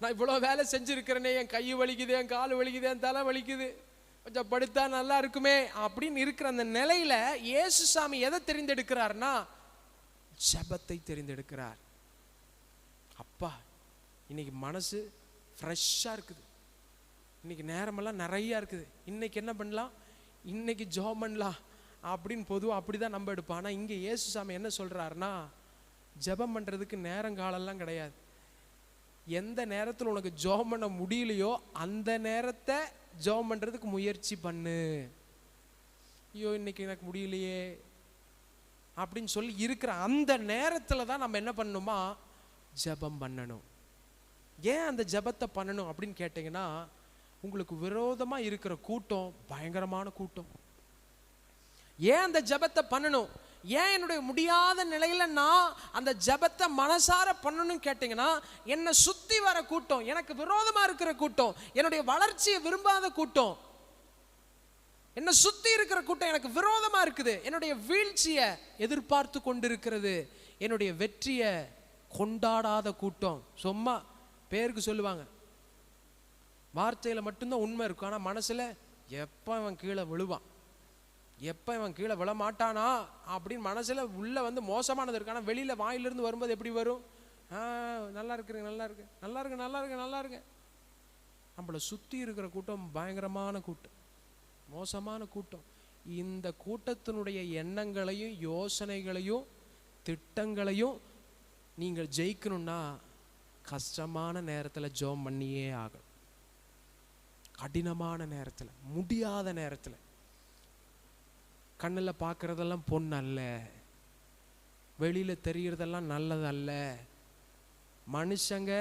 நான் இவ்வளோ வேலை செஞ்சிருக்கிறேனே, என் கை வலிக்குது, என் கால் வலிக்குது, என் தலை வலிக்குது, கொஞ்சம் படுத்தா நல்லா இருக்குமே அப்படின்னு இருக்கிற அந்த நிலையில இயேசுசாமி எதை தெரிந்தெடுக்கிறார்னா, ஜெபத்தை தெரிந்தெடுக்கிறார். அப்பா இன்னைக்கு மனசு ஃப்ரெஷ்ஷாக இருக்குது, இன்னைக்கு நேரமெல்லாம் நிறையா இருக்குது, இன்னைக்கு என்ன பண்ணலாம், இன்னைக்கு ஜெபம் பண்ணலாம் அப்படின்னு பொதுவாக அப்படி தான் நம்ம எடுப்போம். ஆனால் இங்கே இயேசுசாமி என்ன சொல்கிறாருன்னா, ஜெபம் பண்ணுறதுக்கு நேரங்காலெல்லாம் கிடையாது. எந்த நேரத்தில் உனக்கு ஜெபம் பண்ண முடியலையோ அந்த நேரத்தை ஜெபம் பண்ணுறதுக்கு முயற்சி பண்ணு. ஐயோ இன்னைக்கு எனக்கு முடியலையே அப்படின்னு சொல்லி இருக்கிற அந்த நேரத்தில் தான் நம்ம என்ன பண்ணணுமா, ஜெபம் பண்ணணும். ஏன் அந்த ஜெபத்தை பண்ணணும் அப்படின்னு கேட்டிங்கன்னா, உங்களுக்கு விரோதமாக இருக்கிற கூட்டம் பயங்கரமான கூட்டம். ஏன் அந்த ஜெபத்தை பண்ணணும், ஏன் என்னுடைய முடியாத நிலையில நான் அந்த ஜெபத்தை மனசார பண்ணணும்னு கேட்டீங்கன்னா, என்னை சுத்தி வர கூட்டம், எனக்கு விரோதமா இருக்கிற கூட்டம், என்னுடைய வளர்ச்சியை விரும்பாத கூட்டம், என்னை சுத்தி இருக்கிற கூட்டம் எனக்கு விரோதமா இருக்குது, என்னுடைய வீழ்ச்சியை எதிர்பார்த்து கொண்டிருக்கிறது, என்னுடைய வெற்றியை கொண்டாடாத கூட்டம். சும்மா பேருக்கு சொல்லுவாங்க, வார்த்தையில மட்டும்தான் உண்மை இருக்கும், ஆனா மனசுல எப்ப இவன் கீழே விழுவான், எப்ப இவன் கீழே விழ மாட்டானா அப்படின்னு மனசுல உள்ள வந்து மோசமானது இருக்கு. ஆனா வெளியில வாயிலிருந்து வரும்போது எப்படி வரும்? நல்லா இருக்குங்க, நல்லா இருக்கு, நல்லா இருக்கு, நல்லா இருக்கு, நல்லா இருக்கு. நம்மளை சுத்தி இருக்கிற கூட்டம் பயங்கரமான கூட்டம், மோசமான கூட்டம். இந்த கூட்டத்தினுடைய எண்ணங்களையும் யோசனைகளையும் திட்டங்களையும் நீங்கள் ஜெயிக்கணும்னா கஷ்டமான நேரத்தில் ஜெபம் பண்ணியே ஆகணும். கடினமான நேரத்தில், முடியாத நேரத்தில், கண்ணில் பார்க்குறதெல்லாம் பொண்ணு அல்ல, வெளியில் தெரிகிறதெல்லாம் நல்லதல்ல, மனுஷங்க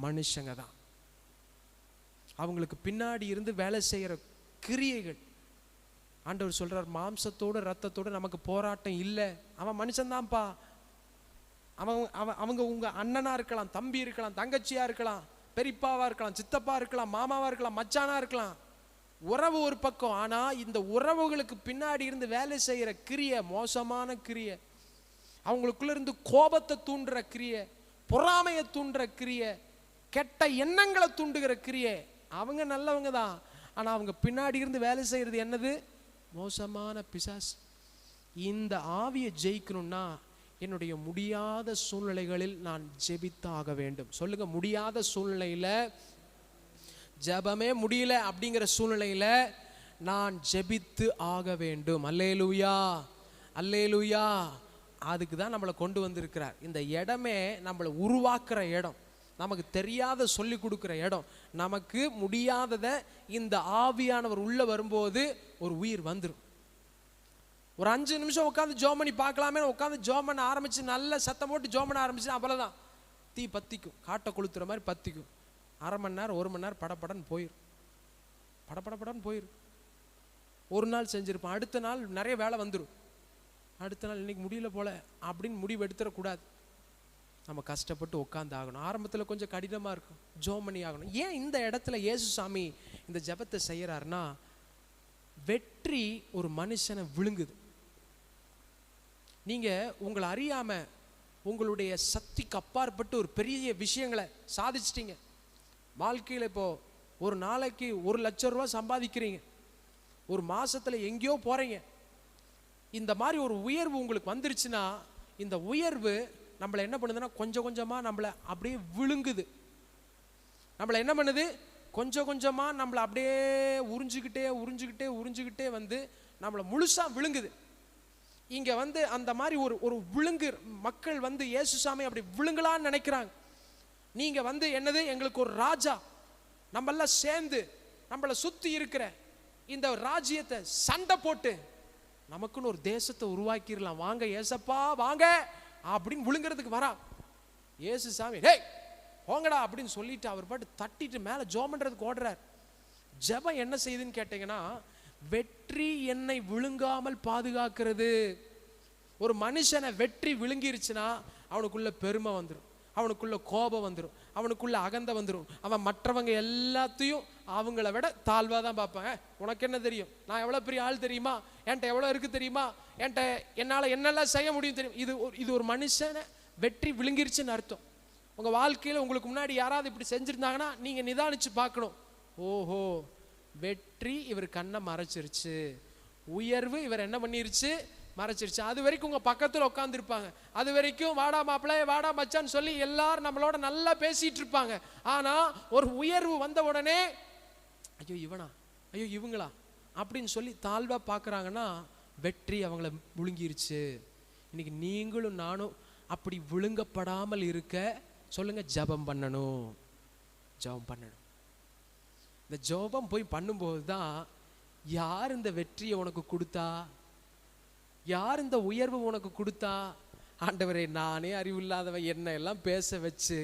மனுஷங்க தான். அவங்களுக்கு பின்னாடி இருந்து வேலை செய்கிற கிரியைகள். ஆண்டவர் சொல்றார், மாம்சத்தோடு ரத்தத்தோடு நமக்கு போராட்டம் இல்லை. அவன் மனுஷன்தான்ப்பா, அவங்க உங்க அண்ணனா இருக்கலாம், தம்பி இருக்கலாம், தங்கச்சியா இருக்கலாம், பெரியப்பாவா இருக்கலாம், சித்தப்பா இருக்கலாம், மாமாவா இருக்கலாம், மச்சானா இருக்கலாம். உறவு ஒரு பக்கம். ஆனா இந்த உறவுகளுக்கு பின்னாடி இருந்து வேலை செய்யற கிரிய மோசமான கிரிய, அவங்களுக்குள்ள இருந்து கோபத்தை தூண்டுற கிரிய, பொறாமையை தூண்டுற கிரிய, கெட்ட எண்ணங்களை தூண்டுகிற கிரிய. அவங்க நல்லவங்க தான், ஆனா அவங்க பின்னாடி இருந்து வேலை செய்யறது என்னது? மோசமான பிசாசு. இந்த ஆவியை ஜெயிக்கணும்னா என்னுடைய முடியாத சூழ்நிலைகளில் நான் ஜெபித்தாக வேண்டும். சொல்லுங்க, முடியாத சூழ்நிலையில, ஜெபமே முடியல அப்படிங்கிற சூழ்நிலையில நான் ஜெபித்து ஆக வேண்டும். அல்லேலூயா, அல்லேலூயா. அதுக்கு தான் நம்மளை கொண்டு வந்திருக்கிறார். இந்த இடமே நம்மளை உருவாக்குற இடம், நமக்கு தெரியாத சொல்லி கொடுக்குற இடம். நமக்கு முடியாததை இந்த ஆவியானவர் உள்ள வரும்போது ஒரு உயிர் வந்துடும். ஒரு 5 நிமிஷம் உட்காந்து ஜெபம் பண்ணி பார்க்கலாமே, உட்காந்து ஜெபம் பண்ண ஆரம்பிச்சு நல்ல சத்தம் போட்டு ஜெபம் பண்ண ஆரம்பிச்சு, அவ்வளோதான், தீ பத்திக்கும், காட்டை கொளுத்துற மாதிரி பத்திக்கும். 1/2 மணி நேரம் 1 மணி நேரம் படப்படன்னு போயிடும், படப்படப்படன்னு போயிடும். ஒரு நாள் செஞ்சிருப்பான், அடுத்த நாள் நிறைய வேலை வந்துடும், அடுத்த நாள் இன்னைக்கு முடியல போல அப்படின்னு முடிவு எடுத்துடக்கூடாது. நம்ம கஷ்டப்பட்டு உட்காந்து ஆகணும். ஆரம்பத்தில் கொஞ்சம் கடினமாக இருக்கும், ஜெபம் பண்ணி ஆகணும். ஏன் இந்த இடத்துல இயேசு சாமி இந்த ஜெபத்தை செய்யறாருன்னா, வெற்றி ஒரு மனுஷனை விழுங்குது. நீங்க உங்களை அறியாம உங்களுடைய சக்திக்கு அப்பாற்பட்டு ஒரு பெரிய விஷயங்களை சாதிச்சிட்டீங்க. வாழ்க்கையில் இப்போ ஒரு நாளைக்கு 1 லட்சம் ரூபாய் சம்பாதிக்கிறீங்க, ஒரு மாசத்துல எங்கேயோ போறீங்க. இந்த மாதிரி ஒரு உயர்வு உங்களுக்கு வந்துருச்சுன்னா, இந்த உயர்வு நம்மளை என்ன பண்ணுதுன்னா, கொஞ்சம் கொஞ்சமா நம்மளை அப்படியே விழுங்குது. நம்மளை என்ன பண்ணுது? கொஞ்சம் கொஞ்சமா நம்மளை அப்படியே உறிஞ்சிக்கிட்டே உறிஞ்சிக்கிட்டே உறிஞ்சிக்கிட்டே வந்து நம்மளை முழுசா விழுங்குது. இங்க வந்து அந்த மாதிரி ஒரு விழுங்கு மக்கள் வந்து இயேசு சாமி அப்படி விழுங்கலான்னு நினைக்கிறாங்க. நீங்க வந்து என்னது, எங்களுக்கு ஒரு ராஜா, நம்மெல்லாம் சேர்ந்து நம்மளை சுத்தி இருக்கிற இந்த ராஜ்யத்தை சண்டை போட்டு நமக்குன்னு ஒரு தேசத்தை உருவாக்கிடலாம், வாங்க ஏசப்பா வாங்க அப்படின்னு விழுங்குறதுக்கு வரா. இயேசு சாமி டேய் போங்கடா அப்படின்னு சொல்லிட்டு அவர் பாட்டு தட்டிட்டு மேலே ஜெபம் பண்றதுக்கு ஓடுறார். ஜெபம் என்ன செய்யுதுன்னு கேட்டீங்கன்னா, வெற்றி என்னை விழுங்காமல் பாதுகாக்கிறது. ஒரு மனுஷனை வெற்றி விழுங்கிருச்சுன்னா அவனுக்குள்ள பெருமை வந்துடும், அவனுக்குள்ள கோபம் வந்துடும், அவனுக்குள்ள அகந்தை வந்துடும். அவன் மற்றவங்க எல்லாத்தையும் அவங்கள விட தாழ்வாக தான் பார்ப்பாங்க. உனக்கு என்ன தெரியும், நான் எவ்வளோ பெரிய ஆள் தெரியுமா, என்கிட்ட எவ்வளோ இருக்குது தெரியுமா, என்னால் என்னெல்லாம் செய்ய முடியும் தெரியும். இது ஒரு மனுஷனை வெற்றி விழுங்கிருச்சுன்னு அர்த்தம். உங்கள் வாழ்க்கையில் உங்களுக்கு முன்னாடி யாராவது இப்படி செஞ்சுருந்தாங்கன்னா நீங்கள் நிதானிச்சு பார்க்கணும். ஓஹோ, வெற்றி இவர் கண்ணை மறைச்சிருச்சு, உயர்வு இவர் என்ன பண்ணிருச்சு, மறைச்சிருச்சு. அது வரைக்கும் உங்கள் பக்கத்தில் உட்காந்துருப்பாங்க, அது வரைக்கும் வாடா மாப்பிள்ளை வாடா மச்சான்னு சொல்லி எல்லாரும் நம்மளோட நல்லா பேசிட்டு இருப்பாங்க. ஆனால் ஒரு உயர்வு வந்த உடனே ஐயோ இவனா, ஐயோ இவங்களா அப்படின்னு சொல்லி தாழ்வாக பார்க்குறாங்கன்னா வெற்றி அவங்கள விழுங்கிருச்சு. இன்னைக்கு நீங்களும் நானும் அப்படி விழுங்கப்படாமல் இருக்க சொல்லுங்க, ஜெபம் பண்ணணும், ஜெபம் பண்ணணும். இந்த ஜெபம் போய் பண்ணும்போது தான் யார் இந்த வெற்றியை உனக்கு கொடுத்தா, யார் இந்த உயர்வு உனக்கு கொடுத்தா? ஆண்டவரே, நானே அறிவில்லாதவன், என்னை எல்லாம் பேச வச்சு,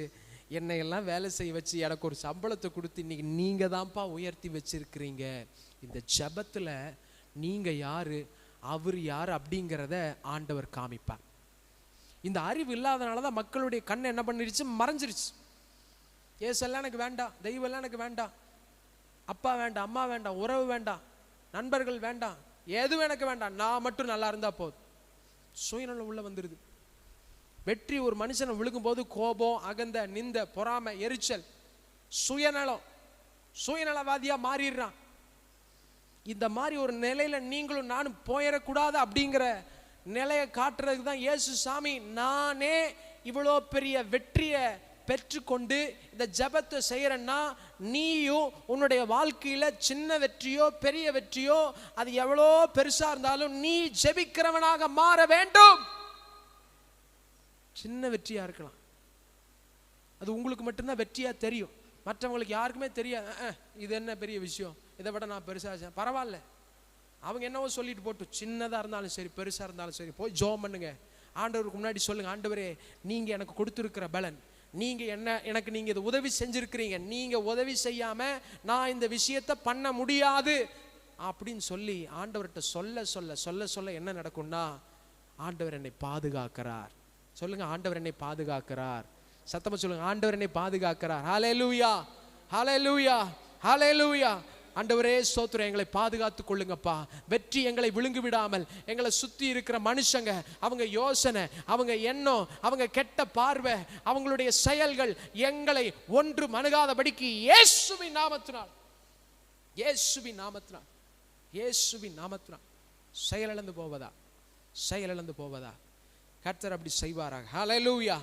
என்னை எல்லாம் வேலை செய்ய வச்சு, எனக்கு ஒரு சம்பளத்தை கொடுத்து இன்னைக்கு நீங்க தான்ப்பா உயர்த்தி வச்சிருக்கிறீங்க. இந்த ஜெபத்துல நீங்க யாரு, அவர் யார் அப்படிங்கிறத ஆண்டவர் காமிப்பார். இந்த அறிவு இல்லாதனால தான் மக்களுடைய கண் என்ன பண்ணிருச்சு, மறைஞ்சிருச்சு. ஏசெல்லாம் எனக்கு வேண்டாம், தெய்வம் எனக்கு வேண்டாம், அப்பா வேண்டாம், அம்மா வேண்டாம், உறவு வேண்டாம், நண்பர்கள் வேண்டாம், எதுவும் எனக்கு வேண்டாம், நான் மட்டும் நல்லா இருந்தா போதும். சுயநலம் உள்ள வந்துருது. வெற்றி ஒரு மனுஷனை விழுகும் போது கோபம், அகந்த, நிந்த, பொறாமை, எரிச்சல், சுயநலம், சுயநலவாதியா மாறிடுறான். இந்த மாதிரி ஒரு நிலையில நீங்களும் நானும் போயிடக்கூடாது அப்படிங்கிற நிலையை காட்டுறதுக்கு தான் இயேசு சாமி நானே இவ்வளோ பெரிய வெற்றியை பெற்றுக்கொண்டு இந்த ஜெபத்தை செய்யறேன்னா, நீயும் உன்னுடைய வாழ்க்கையில சின்ன வெற்றியோ பெரிய வெற்றியோ அது எவ்வளோ பெருசா இருந்தாலும் நீ ஜெபிக்கிறவனாக மாற வேண்டும். சின்ன வெற்றியா இருக்கலாம், அது உங்களுக்கு மட்டும்தான் வெற்றியா தெரியும், மற்றவங்களுக்கு யாருக்குமே தெரியாது. இது என்ன பெரிய விஷயம், இதை விட நான் பெருசா பரவாயில்ல, அவங்க என்னவோ சொல்லிட்டு போட்டு, சின்னதாக இருந்தாலும் சரி பெருசாக இருந்தாலும் சரி போய் ஜெபம் பண்ணுங்க. ஆண்டவருக்கு முன்னாடி சொல்லுங்க, ஆண்டவரே நீங்கள் எனக்கு கொடுத்துருக்கிற பலன், நீங்கள் எனக்கு நீங்கள் இது உதவி செஞ்சுருக்கிறீங்க, நீங்கள் உதவி செய்யாமல் நான் இந்த விஷயத்தை பண்ண முடியாது அப்படின்னு சொல்லி ஆண்டவர்கிட்ட சொல்ல சொல்ல சொல்ல சொல்ல என்ன நடக்கும்னா, ஆண்டவர் என்னை பாதுகாக்கிறார். சொல்லுங்க, ஆண்டவர் என்னை பாதுகாக்கிறார். சத்தமா சொல்லுங்க, ஆண்டவர் என்னை பாதுகாக்கிறார். ஹல்லேலூயா, ஹல்லேலூயா, ஹல்லேலூயா. ஆண்டவரே ஸ்தோத்திரம், எங்களை பாதுகாத்துக் கொள்ளுங்கப்பா. வெற்றி எங்களை விழுங்கி விடாமல், எங்களை சுற்றி இருக்கிற மனுஷங்க, அவங்க யோசனை, அவங்க எண்ணம், அவங்க கெட்ட பார்வை, அவங்களுடைய செயல்கள் எங்களை ஒன்று மணுகாதபடிக்கு இயேசுவின் நாமத்தினால், இயேசுவின் நாமத்தினால், இயேசுவின் நாமத்தினால் செயலிழந்து போவதா, செயலிழந்து போவதா கர்த்தர் அப்படி செய்வாராக. ஹல்லேலூயா.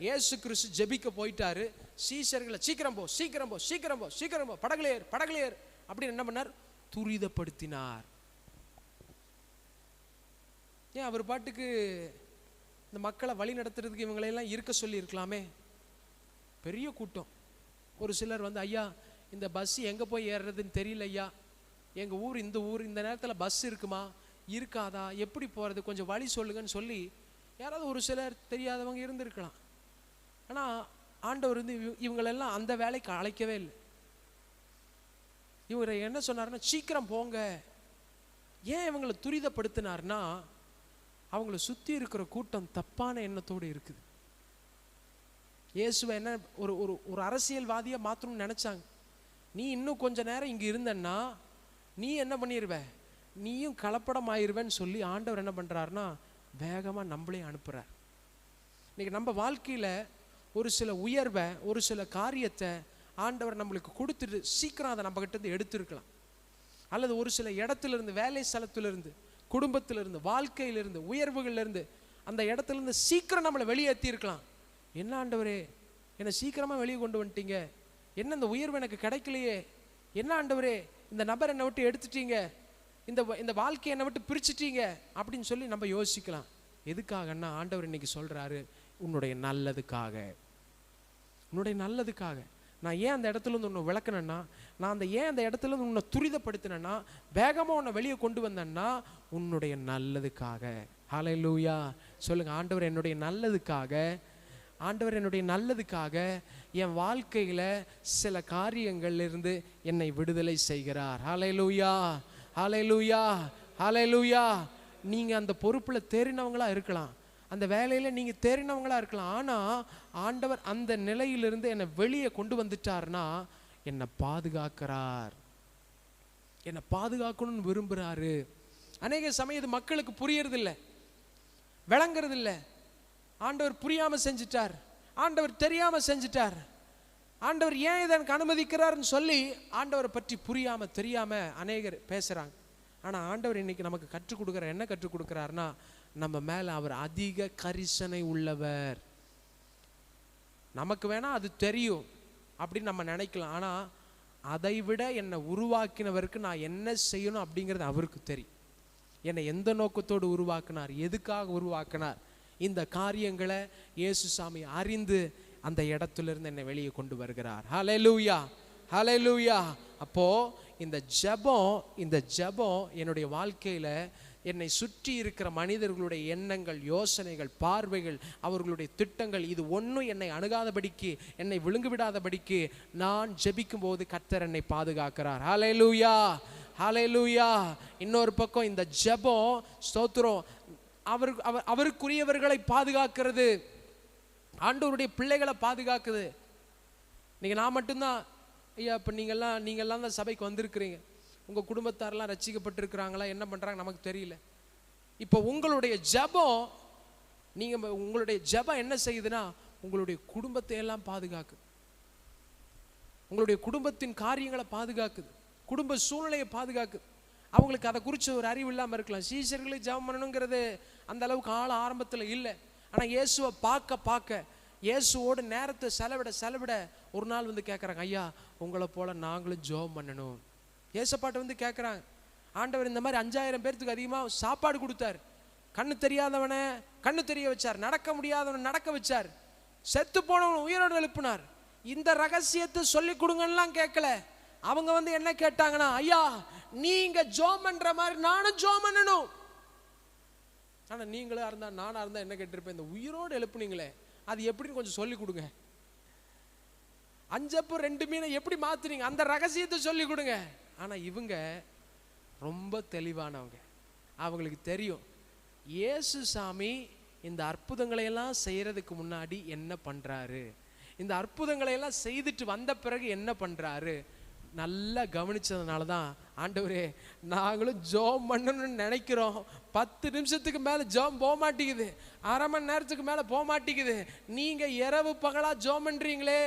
இயேசு கிறிஸ்து ஜெபிக்க போயிட்டாரு. சீஷர்களை சீக்கிரம் போ, சீக்கிரம் போ, சீக்கிரம் போ, சீக்கிரம் போ, படகுலேர், படகுலேர் அப்படின்னு என்ன பண்ணார், துரிதப்படுத்தினார். ஏன் அவர் பாட்டுக்கு இந்த மக்களை வழி நடத்துறதுக்கு இவங்களையெல்லாம் இருக்க சொல்லி இருக்கலாமே. பெரிய கூட்டம். ஒரு சிலர் வந்து, ஐயா இந்த பஸ் எங்கே போய் ஏறுறதுன்னு தெரியல ஐயா, எங்கள் ஊர் இந்த ஊர், இந்த நேரத்தில் பஸ் இருக்குமா இருக்காதா, எப்படி போகிறது, கொஞ்சம் வழி சொல்லுங்கன்னு சொல்லி யாராவது ஒரு சிலர் தெரியாதவங்க இருந்திருக்கலாம். ஆனால் ஆண்டவர் வந்து இவங்களெல்லாம் அந்த வேலைக்கு அழைக்கவே இல்லை. இவரை என்ன சொன்னார்னா, சீக்கிரம் போங்க. ஏன் இவங்களை துரிதப்படுத்தினார்னா, அவங்கள சுற்றி இருக்கிற கூட்டம் தப்பான எண்ணத்தோடு இருக்குது. இயேசுவை என்ன ஒரு ஒரு ஒரு அரசியல்வாதியை மாற்றணும்னு நினச்சாங்க. நீ இன்னும் கொஞ்ச நேரம் இங்கே இருந்தன்னா நீ என்ன பண்ணிடுவ, நீயும் கலப்படம் ஆயிடுவேன்னு சொல்லி ஆண்டவர் என்ன பண்ணுறாருனா வேகமாக நம்மளையும் அனுப்புகிறார். இன்றைக்கி நம்ம வாழ்க்கையில் ஒரு சில உயர்வை, ஒரு சில காரியத்தை ஆண்டவர் நம்மளுக்கு கொடுத்துட்டு சீக்கிரம் அதை நம்மகிட்ட இருந்து எடுத்துருக்கலாம். அல்லது ஒரு சில இடத்துலேருந்து, வேலை ஸ்தலத்திலிருந்து, குடும்பத்திலிருந்து, வாழ்க்கையிலிருந்து, உயர்வுகள்லேருந்து, அந்த இடத்துலேருந்து சீக்கிரம் நம்மளை வெளியேற்றி இருக்கலாம். என்ன ஆண்டவரே என்னை சீக்கிரமாக வெளியே கொண்டு வந்துட்டீங்க, என்ன இந்த உயர்வு எனக்கு கிடைக்கலையே, என்ன ஆண்டவரே இந்த நபர் என்னை விட்டு எடுத்துட்டீங்க, இந்த வாழ்க்கையை என்னை விட்டு பிரிச்சுட்டீங்க அப்படின்னு சொல்லி நம்ம யோசிக்கலாம். எதுக்காகன்னா ஆண்டவர் இன்னைக்கு சொல்கிறாரு, உன்னுடைய நல்லதுக்காக, உன்னுடைய நல்லதுக்காக. நான் ஏன் அந்த இடத்துல இருந்து உன்னை விளக்குனேன்னா, நான் அந்த இடத்துல இருந்து உன்னை துரிதப்படுத்தினேன்னா, வேகமாக உன்னை வெளியே கொண்டு வந்தேன்னா உன்னுடைய நல்லதுக்காக. ஹல்லேலூயா. சொல்லுங்க, ஆண்டவர் என்னுடைய நல்லதுக்காக, ஆண்டவர் என்னுடைய நல்லதுக்காக என் வாழ்க்கையில் சில காரியங்கள்லிருந்து என்னை விடுதலை செய்கிறார். ஹல்லேலூயா, ஹல்லேலூயா, ஹல்லேலூயா. நீங்கள் அந்த பொறுப்பில் தேறினவங்களா இருக்கலாம், அந்த வேலையில் நீங்கள் தேறினவங்களா இருக்கலாம். ஆனால் ஆண்டவர் அந்த நிலையிலிருந்து என்னை வெளியே கொண்டு வந்துட்டார்னா என்னை பாதுகாக்கிறார், என்னை பாதுகாக்கணும்னு விரும்புகிறாரு. அநேக சமயம் இது மக்களுக்கு புரியறதில்லை, விளங்குறதில்லை. ஆண்டவர் புரியாமல் செஞ்சிட்டார், ஆண்டவர் தெரியாமல் செஞ்சிட்டார், ஆண்டவர் ஏன் இதை எனக்கு அனுமதிக்கிறார்னு சொல்லி ஆண்டவரை பற்றி புரியாமல் தெரியாமல் அநேகர் பேசுகிறாங்க. ஆனால் ஆண்டவர் இன்னைக்கு நமக்கு கற்றுக் கொடுக்குற என்ன கற்றுக் கொடுக்குறாருன்னா, நம்ம மேலே அவர் அதிக கரிசனை உள்ளவர். நமக்கு வேணா அது தெரியும் அப்படின்னு நம்ம நினைக்கலாம், ஆனால் அதை விட என்னை உருவாக்கினவருக்கு நான் என்ன செய்யணும் அப்படிங்கிறது அவருக்கு தெரியும். என்னை எந்த நோக்கத்தோடு உருவாக்கினார், எதுக்காக உருவாக்கினார், இந்த காரியங்களை இயேசு சாமி அறிந்து அந்த இடத்துலேருந்து என்னை வெளியே கொண்டு வருகிறார். ஹல்லேலூயா, ஹல்லேலூயா. அப்போது இந்த ஜெபம் என்னுடைய வாழ்க்கையில் என்னை சுற்றி இருக்கிற மனிதர்களுடைய எண்ணங்கள், யோசனைகள், பார்வைகள், அவர்களுடைய திட்டங்கள், இது ஒன்றும் என்னை அணுகாதபடிக்கு, என்னை விழுங்கு விடாதபடிக்கு நான் ஜெபிக்கும் போது கர்த்தர் என்னை பாதுகாக்கிறார். ஹல்லேலூயா, ஹல்லேலூயா. இன்னொரு பக்கம் இந்த ஜெபம் ஸ்தோத்திரம் அவருக்குரியவர்களை பாதுகாக்கிறது, ஆண்டவருடைய பிள்ளைகளை பாதுகாக்குது. நீங்கள் நான் மட்டும்தான் ஐயா, இப்போ நீங்கள்லாம் தான் சபைக்கு வந்திருக்கிறீங்க, உங்கள் குடும்பத்தாரெல்லாம் ரட்சிக்கப்பட்டிருக்கிறாங்களா, என்ன பண்ணுறாங்க நமக்கு தெரியல. இப்போ உங்களுடைய ஜெபம், உங்களுடைய ஜெபம் என்ன செய்யுதுன்னா உங்களுடைய குடும்பத்தை எல்லாம் பாதுகாக்குது, உங்களுடைய குடும்பத்தின் காரியங்களை பாதுகாக்குது, குடும்ப சூழ்நிலையை பாதுகாக்குது. அவங்களுக்கு அதை குறித்து ஒரு அறிவு இல்லாமல் இருக்கலாம். சீஷர்களுக்கு ஜெபம் பண்ணணுங்கிறது அந்த அளவுக்கு ஆரம்பத்தில் இல்லை. ஆனால் இயேசுவை பார்க்க இயேசுவோடு நேரத்தை செலவிட ஒரு நாள் வந்து கேட்குறாங்க, ஐயா உங்களை போல நாங்களும் ஜெபம் பண்ணணும். இயேசுப்பாட்ட வந்து கேட்குறாங்க, ஆண்டவர் இந்த மாதிரி 5000 பேர்த்துக்கு அதிகமாக சாப்பாடு கொடுத்தார், கண்ணு தெரியாதவனை கண்ணு தெரிய வச்சார், நடக்க முடியாதவனை நடக்க வச்சார், செத்து போனவன் உயிரோடு எழுப்பினார். இந்த ரகசியத்தை சொல்லி கொடுங்கலாம் கேட்கல. அவங்க வந்து என்ன கேட்டாங்கன்னா, ஐயா நீங்க ஜெபம் பண்ற மாதிரி நானும் ஜெபம் பண்ணணும். ஆனா நீங்களா இருந்தா நானா இருந்தா என்ன கேட்டிருப்பேன், இந்த உயிரோடு எழுப்புனீங்களே அது எப்படின்னு கொஞ்சம் சொல்லி கொடுங்க. 5 அப்பம் 2 மீனை எப்படி மாத்துறீங்க, அந்த ரகசியத்தை சொல்லி கொடுங்க. ஆனா இவங்க ரொம்ப தெளிவானவங்க. அவங்களுக்கு தெரியும் இயேசு சாமி இந்த அற்புதங்களை எல்லாம் செய்யறதுக்கு முன்னாடி என்ன பண்றாரு, இந்த அற்புதங்களை எல்லாம் செய்துட்டு வந்த பிறகு என்ன பண்றாரு நல்லா கவனிச்சதுனால தான் ஆண்டவரே நாங்களும் ஜெபம் பண்ணணும்னு நினைக்கிறோம், 10 நிமிஷத்துக்கு மேலே ஜெபம் போக மாட்டேங்குது, அரை மணி நேரத்துக்கு மேலே போக மாட்டேங்குது, நீங்க இரவு பகலா ஜெபம் பண்றீங்களே,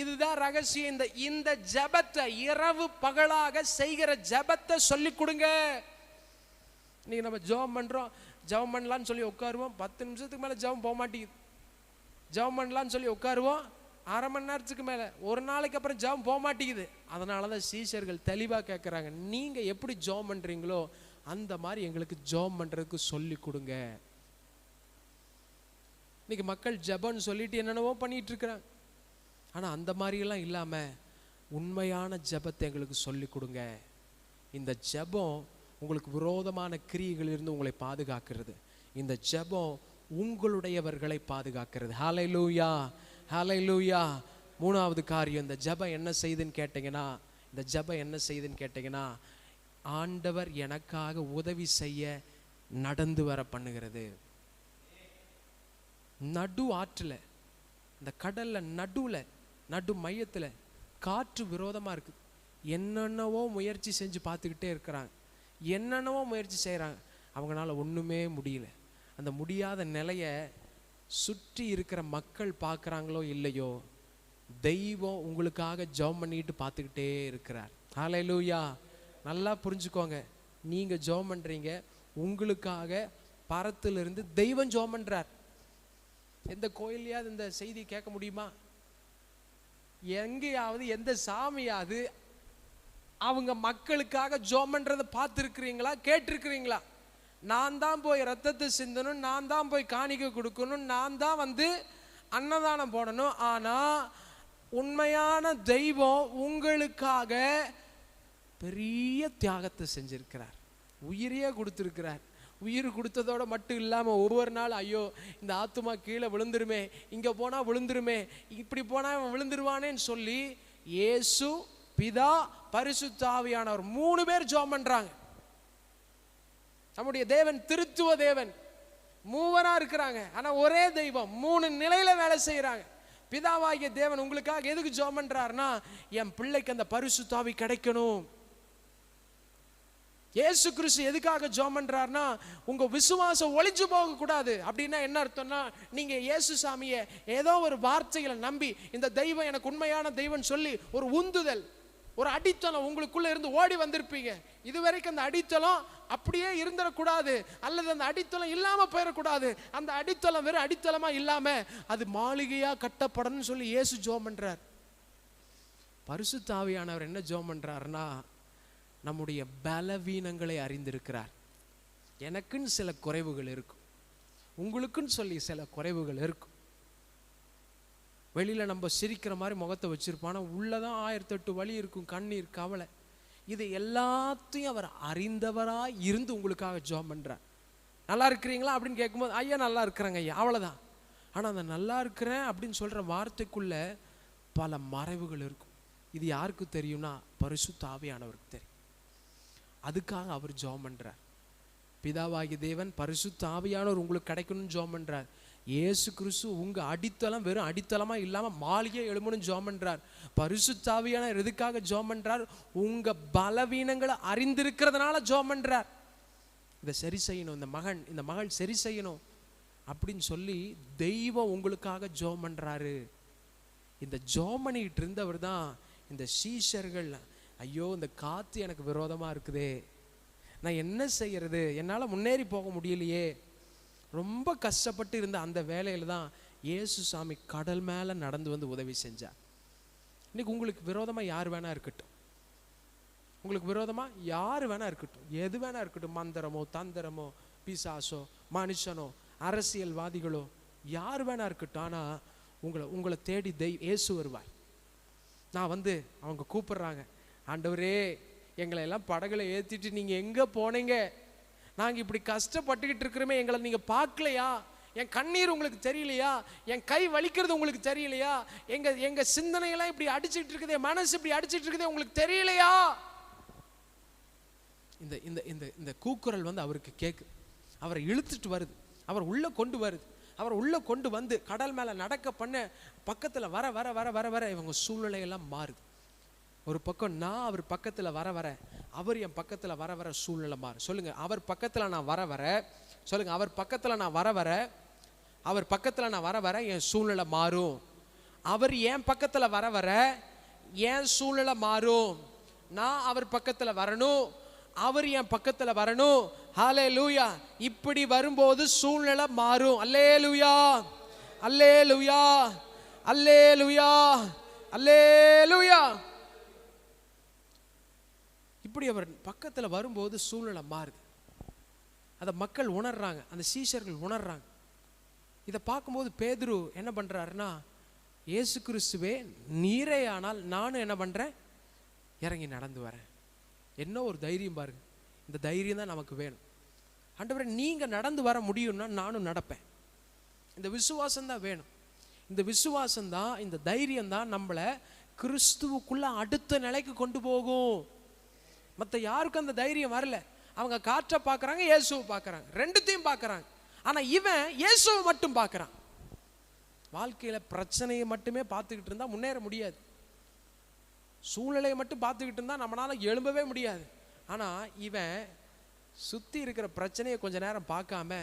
இதுதான் ரகசியம். இந்த ஜெபத்தை இரவு பகலாக செய்கிற ஜெபத்தை சொல்லி கொடுங்க. நீங்க நம்ம ஜெபம் பண்றோம், ஜெபம் பண்ணலான்னு சொல்லி உட்காருவோம், 10 நிமிஷத்துக்கு மேலே ஜெபம் போக மாட்டேங்குது, ஜெபம் பண்ணலான்னு சொல்லி உட்காருவோம், அரை மணி நேரத்துக்கு மேலே ஒரு நாளைக்கு அப்புறம் ஜெபம் போக மாட்டேங்குது. அதனால தான் சீஷர்கள் தெளிவாக கேட்குறாங்க, நீங்கள் எப்படி ஜெபம் பண்ணுறீங்களோ அந்த மாதிரி எங்களுக்கு ஜெபம் பண்ணுறதுக்கு சொல்லி கொடுங்க. இன்னைக்கு மக்கள் ஜெபம்னு சொல்லிட்டு என்னென்னவோ பண்ணிட்டு இருக்கிறாங்க. ஆனால் அந்த மாதிரியெல்லாம் இல்லாமல் உண்மையான ஜெபத்தை எங்களுக்கு சொல்லி கொடுங்க. இந்த ஜெபம் உங்களுக்கு விரோதமான கிரியைகளிலிருந்து உங்களை பாதுகாக்கிறது. இந்த ஜெபம் உங்களுடையவர்களை பாதுகாக்கிறது. ஹல்லேலூயா, ஹல்லேலூயா. 3வது காரியம், இந்த ஜெபம் என்ன செய்யுதுன்னு கேட்டீங்கன்னா, ஆண்டவர் எனக்காக உதவி செய்ய நடந்து வர பண்ணுகிறது. நடு ஆற்றில், இந்த கடல்ல நடு மையத்தில் காற்று விரோதமா இருக்கு. என்னென்னவோ முயற்சி செஞ்சு பார்த்துக்கிட்டே இருக்கிறாங்க, என்னென்னவோ முயற்சி செய்கிறாங்க, அவங்களால ஒன்றுமே முடியல. அந்த முடியாத நிலையை சுற்றி இருக்கிற மக்கள் பார்க்குறாங்களோ இல்லையோ, தெய்வம் உங்களுக்காக ஜெபம் பண்ணிட்டு பார்த்துக்கிட்டே இருக்கிறார். ஹல்லேலூயா. நல்லா புரிஞ்சுக்கோங்க, நீங்கள் ஜெபம் பண்ணுறீங்க, உங்களுக்காக பரத்திலிருந்து தெய்வம் ஜெபம் பண்ணுறார். எந்த கோயிலையாவது இந்த செய்தி கேட்க முடியுமா? எங்கேயாவது எந்த சாமியாவது அவங்க மக்களுக்காக ஜெபம் பண்ணுறதை பார்த்துருக்கிறீங்களா, கேட்டிருக்கிறீங்களா? நான் தான் போய் ரத்தத்தை சிந்தணும், நான் தான் போய் காணிக்கை கொடுக்கணும், நான் தான் வந்து அன்னதானம் போடணும். ஆனால் உண்மையான தெய்வம் உங்களுக்காக பெரிய தியாகத்தை செஞ்சிருக்கிறார், உயிரையே கொடுத்துருக்கிறார். உயிர் கொடுத்ததோட மட்டும் இல்லாமல் ஒவ்வொரு நாள் ஐயோ இந்த ஆத்துமா கீழே விழுந்துருமே, இங்கே போனால் விழுந்துருமே, இப்படி போனால் அவன் விழுந்துருவானேன்னு சொல்லி இயேசு, பிதா, பரிசுத்த ஆவியானவர் 3 பேர் ஜெபம் பண்றாங்க. நம்முடைய தேவன் திருத்துவ தேவன், 3வரா இருக்கிறாங்க. ஆனா ஒரே தெய்வம் 3 நிலையில வேலை செய்யறாங்க. பிதாவாகிய தேவன் உங்களுக்காக எதுக்கு ஜெபம் பண்றாருன்னா, என் பிள்ளைக்கு அந்த பரிசுத்த ஆவி கிடைக்கணும். இயேசு கிறிஸ்து எதுக்காக ஜெபம் பண்றாருன்னா, உங்க விசுவாசம் ஒளிஞ்சு போக கூடாது. அப்படின்னா என்ன அர்த்தம்னா, நீங்க இயேசு சாமியை ஏதோ ஒரு வார்த்தைகளை நம்பி இந்த தெய்வம் எனக்கு உண்மையான தெய்வம் சொல்லி ஒரு உந்துதல், ஒரு அடித்தளம் உங்களுக்குள்ள இருந்து ஓடி வந்திருப்பீங்க. இதுவரைக்கும் அந்த அடித்தளம் அப்படியே இருந்துடக்கூடாது, அல்லது அந்த அடித்தளம் இல்லாம போயிடக்கூடாது. அந்த அடித்தளம் வெறும் அடித்தளமா இல்லாம அது மாளிகையா கட்டப்படணும்னு சொல்லி இயேசு ஜெபம் பண்றார். பரிசுத்த ஆவியானவர் என்ன ஜெபம் பண்றாருன்னா, நம்முடைய பலவீனங்களை அறிந்திருக்கிறார். எனக்குன்னு சில குறைவுகள் இருக்கும், உங்களுக்குன்னு சொல்லி சில குறைவுகள் இருக்கும். வெளியில் நம்ம சிரிக்கிற மாதிரி முகத்தை வச்சிருப்பான், உள்ளதான் 1008 வலி இருக்கும், கண்ணீர், கவலை. இது எல்லாத்தையும் அவர் அறிந்தவராக இருந்து உங்களுக்காக ஜெபம் பண்ணுறார். நல்லா இருக்கிறீங்களா அப்படின்னு கேட்கும்போது ஐயா நல்லா இருக்கிறாங்க ஐயா, அவ்வளோதான். ஆனால் அந்த நல்லா இருக்கிறேன் அப்படின்னு சொல்கிற வார்த்தைக்குள்ள பல மறைவுகள் இருக்கும். இது யாருக்கு தெரியும்னா, பரிசுத்த ஆவியானவருக்கு தெரியும். அதுக்காக அவர் ஜெபம் பண்றார். பிதாவாகிய தேவன் பரிசுத்த ஆவியானவர் உங்களுக்கு கிடைக்கணும்னு ஜெபம் பண்றார். இயேசு கிறிஸ்து உங்க அடித்தளம் வெறும் அடித்தளமா இல்லாம மாளிகை எழுமணும்னு ஜெபம் பண்றார். பரிசுத்த ஆவியானவர் எதுக்காக ஜெபம் பண்றார்? உங்க பலவீனங்களை அறிந்திருக்கிறதுனால ஜெபம் பண்றார். இதை சரி செய்யணும், இந்த மகள் சரி செய்யணும் அப்படின்னு சொல்லி தெய்வம் உங்களுக்காக ஜெபம் பண்றாரு. இந்த ஜெபம் பண்ணிட்டு இருந்தவர் தான் இந்த சீஷர்கள், ஐயோ இந்த காத்து எனக்கு விரோதமா இருக்குதே, நான் என்ன செய்யறது, என்னால் முன்னேறி போக முடியலையே, ரொம்ப கஷ்டப்பட்டு இருந்த அந்த வேலையில தான் இயேசு சாமி கடல் மேலே நடந்து வந்து உதவி செஞ்சார். இன்னைக்கு உங்களுக்கு விரோதமாக யார் வேணா இருக்கட்டும், உங்களுக்கு விரோதமாக யார் வேணா இருக்கட்டும், எது வேணா இருக்கட்டும், மந்திரமோ தந்திரமோ பிசாசோ மனுஷனோ அரசியல்வாதிகளோ யார் வேணா இருக்கட்டும், ஆனால் உங்களை தேடி இயேசு வருவார். நான் அவங்க கூப்பிடுறாங்க, ஆண்டவரே எங்களை எல்லாம் படகுல ஏற்றிட்டு நீங்கள் எங்கே போனீங்க, நாங்கள் இப்படி கஷ்டப்பட்டுக்கிட்டு இருக்கிறோமே, எங்களை நீங்கள் பார்க்கலையா, என் கண்ணீர் உங்களுக்கு தெரியலையா, என் கை வலிக்கிறது உங்களுக்கு தெரியலையா, எங்கள் சிந்தனையெல்லாம் இப்படி அடிச்சுட்டு இருக்குதே, மனசு இப்படி அடிச்சுட்டு இருக்குதே உங்களுக்கு தெரியலையா? இந்த இந்த இந்த இந்த கூக்குரல் அவருக்கு கேட்குது, அவரை இழுத்துட்டு வருது, அவர் உள்ளே கொண்டு வருது. அவர் உள்ளே கொண்டு வந்து கடல் மேலே நடக்க பண்ண பக்கத்தில் வர வர வர வர வர இவங்க சூழ்நிலையெல்லாம் மாறுது. ஒரு பக்கம் நான் அவர் பக்கத்தில் வர வர, அவர் என் பக்கத்தில் வர வர சூழ்நிலை மாறு. சொல்லுங்க, அவர் பக்கத்தில் நான் வர வர, சொல்லுங்க, அவர் பக்கத்தில் நான் வர வர, அவர் பக்கத்தில் நான் வர வர என் சூழ்நிலை மாறும். அவர் என் பக்கத்தில் வர வர என் சூழ்நிலை மாறும். நான் அவர் பக்கத்தில் வரணும், அவர் என் பக்கத்தில் வரணும். ஹல்லேலூயா. இப்படி வரும்போது சூழ்நிலை மாறும். அல்லேலூயா, அல்லேலூயா, அல்லேலூயா, அல்லேலூயா. இப்படி அவர் பக்கத்தில் வரும்போது சூழ்நிலை மாறுது. அதை மக்கள் உணர்றாங்க, அந்த சீஷர்கள் உணர்றாங்க. இதை பார்க்கும்போது பேதுரு என்ன பண்றாருன்னா, இயேசு கிறிஸ்துவே நீரே ஆனால் நானும் என்ன பண்றேன், இறங்கி நடந்து வரேன். என்ன ஒரு தைரியம் பாருங்க. இந்த தைரியம் தான் நமக்கு வேணும். ஆண்டவரே நீங்க நடந்து வர முடியும்னா நானும் நடப்பேன். இந்த விசுவாசம் தான் வேணும். இந்த விசுவாசம் தான், இந்த தைரியம் தான் நம்மளை கிறிஸ்துவுக்குள்ள அடுத்த நிலைக்கு கொண்டு போகும். மற்ற யாருக்கும் அந்த தைரியம் வரல. அவங்க காற்றை பார்க்கறாங்க, இயேசுவை பார்க்கறாங்க, ரெண்டுத்தையும் பார்க்கறாங்க. ஆனா இவன் இயேசுவை மட்டும் பார்க்கறான். வாழ்க்கையில பிரச்சனையை மட்டுமே பார்த்துக்கிட்டு இருந்தா முன்னேற முடியாது. சூழ்நிலையை மட்டும் பார்த்துக்கிட்டு இருந்தா நம்மளால எழும்பவே முடியாது. ஆனா இவன் சுத்தி இருக்கிற பிரச்சனையை கொஞ்ச நேரம் பார்க்காம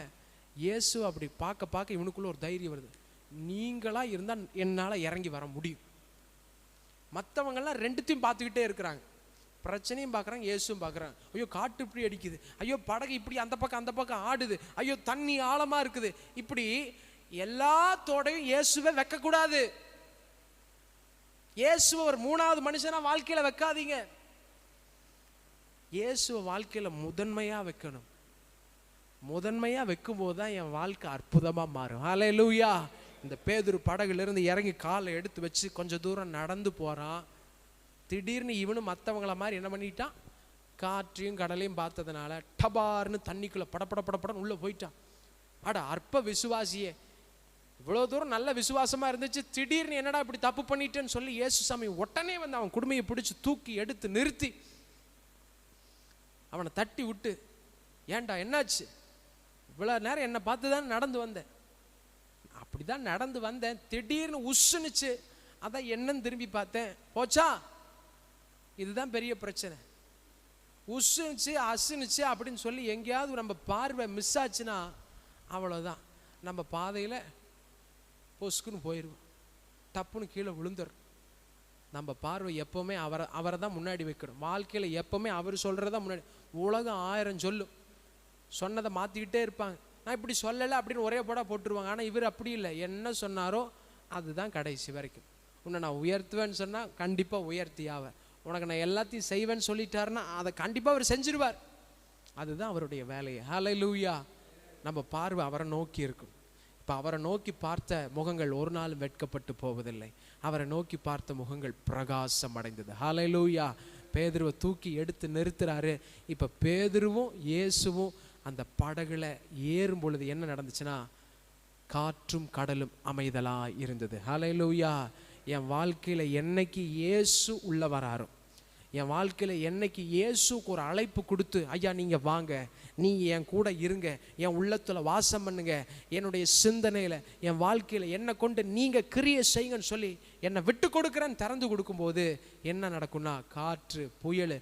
இயேசு அப்படி பார்க்க பார்க்க இவனுக்குள்ள ஒரு தைரியம் வருது. நீங்களா இருந்தா என்னால இறங்கி வர முடியும். மற்றவங்கெல்லாம் ரெண்டுத்தையும் பார்த்துக்கிட்டே இருக்கிறாங்க, பிரச்சனையும் பார்க்குறாங்க, இயேசுவும் பார்க்குறாங்க. ஐயோ காட்டு இப்படி அடிக்குது, ஐயோ படகு இப்படி அந்த பக்கம் ஆடுது, ஐயோ தண்ணி ஆழமா இருக்குது. இப்படி எல்லாத்தோடையும் இயேசுவை வைக்கக்கூடாது. இயேசுவை ஒரு மூணாவது மனுஷனா வாழ்க்கையில வைக்காதீங்க. இயேசுவை வாழ்க்கையில முதன்மையா வைக்கணும். முதன்மையா வைக்கும் போதுதான் என் வாழ்க்கை அற்புதமா மாறும். ஹல்லேலூயா. இந்த பேதுரு படகுல இருந்து இறங்கி காலை எடுத்து வச்சு கொஞ்சம் தூரம் நடந்து போறான். திடீர்னு இவனும் மற்றவங்கள மாதிரி என்ன பண்ணிட்டான், காற்றையும் கடலையும் பார்த்ததுனால டபார்னு தண்ணிக்குள்ள படப்படன்னு உள்ள போயிட்டான். அட அற்ப விசுவாசியே, இவ்வளோ தூரம் நல்ல விசுவாசமா இருந்துச்சு, திடீர்னு என்னடா இப்படி தப்பு பண்ணிட்டேன்னு சொல்லி இயேசு சாமி உடனே அவன் குடுமையை பிடிச்சி தூக்கி எடுத்து நிறுத்தி அவனை தட்டி விட்டு, ஏன்டா என்னாச்சு, இவ்வளோ நேரம் என்னை பார்த்து தான் நடந்து வந்தேன். அப்படிதான் நடந்து வந்தேன், திடீர்னு உசுனுச்சு, அதான் என்னன்னு திரும்பி பார்த்தேன், போச்சா. இதுதான் பெரிய பிரச்சனை. உசுனுச்சு அசுனுச்சு அப்படின்னு சொல்லி எங்கேயாவது நம்ம பார்வை மிஸ் ஆச்சுன்னா அவ்வளோதான், நம்ம பாதையில் பொசுக்குன்னு போயிடுவோம், டப்புன்னு கீழே விழுந்துடும். நம்ம பார்வை எப்போவுமே அவரை தான் முன்னாடி வைக்கணும். வாழ்க்கையில் எப்போவுமே அவர் சொல்கிறதான் முன்னாடி. உலகம் 1000 சொல்லும், சொன்னதை மாற்றிக்கிட்டே இருப்பாங்க. நான் இப்படி சொல்லலை அப்படின்னு ஒரே போடா போட்டுருவாங்க. ஆனால் இவர் அப்படி இல்லை, என்ன சொன்னாரோ அதுதான் கடைசி வரைக்கும். உன்னை நான் உயர்த்துவேன்னு சொன்னால் கண்டிப்பாக உயர்த்தியாவர், உனக்கு நான் எல்லாத்தையும் செய்வேன்னு சொல்லிட்டாருன்னா அதை கண்டிப்பாக அவர் செஞ்சிருவார். அதுதான் அவருடைய வேலையை. ஹல்லேலூயா. நம்ம பார்வை அவரை நோக்கி இருக்கும். இப்போ அவரை நோக்கி பார்த்த முகங்கள் ஒரு நாள் வெட்கப்பட்டு போவதில்லை. அவரை நோக்கி பார்த்த முகங்கள் பிரகாசம் அடைந்தது. ஹல்லேலூயா. பேதுருவை தூக்கி எடுத்து நிறுத்துறாரு. இப்போ பேதுருவும் இயேசுவும் அந்த படகுல ஏறும் பொழுது என்ன நடந்துச்சுன்னா, காற்றும் கடலும் அமைதலாக இருந்தது. ஹல்லேலூயா. என் வாழ்க்கையில் என்னைக்கு இயேசு உள்ள வராரோ, என் வாழ்க்கையில் என்னைக்கு இயேசுக்கு ஒரு அழைப்பு கொடுத்து, ஐயா நீங்கள் வாங்க, நீ என் கூட இருங்க, என் உள்ளத்தில் வாசம் பண்ணுங்க, என்னுடைய சிந்தனையில் என் வாழ்க்கையில் என்னை கொண்டு நீங்கள் கிரியை செய்யுங்கன்னு சொல்லி என்னை விட்டு கொடுக்குறேன்னு திறந்து கொடுக்கும்போது என்ன நடக்கும்னா, காற்று புயல்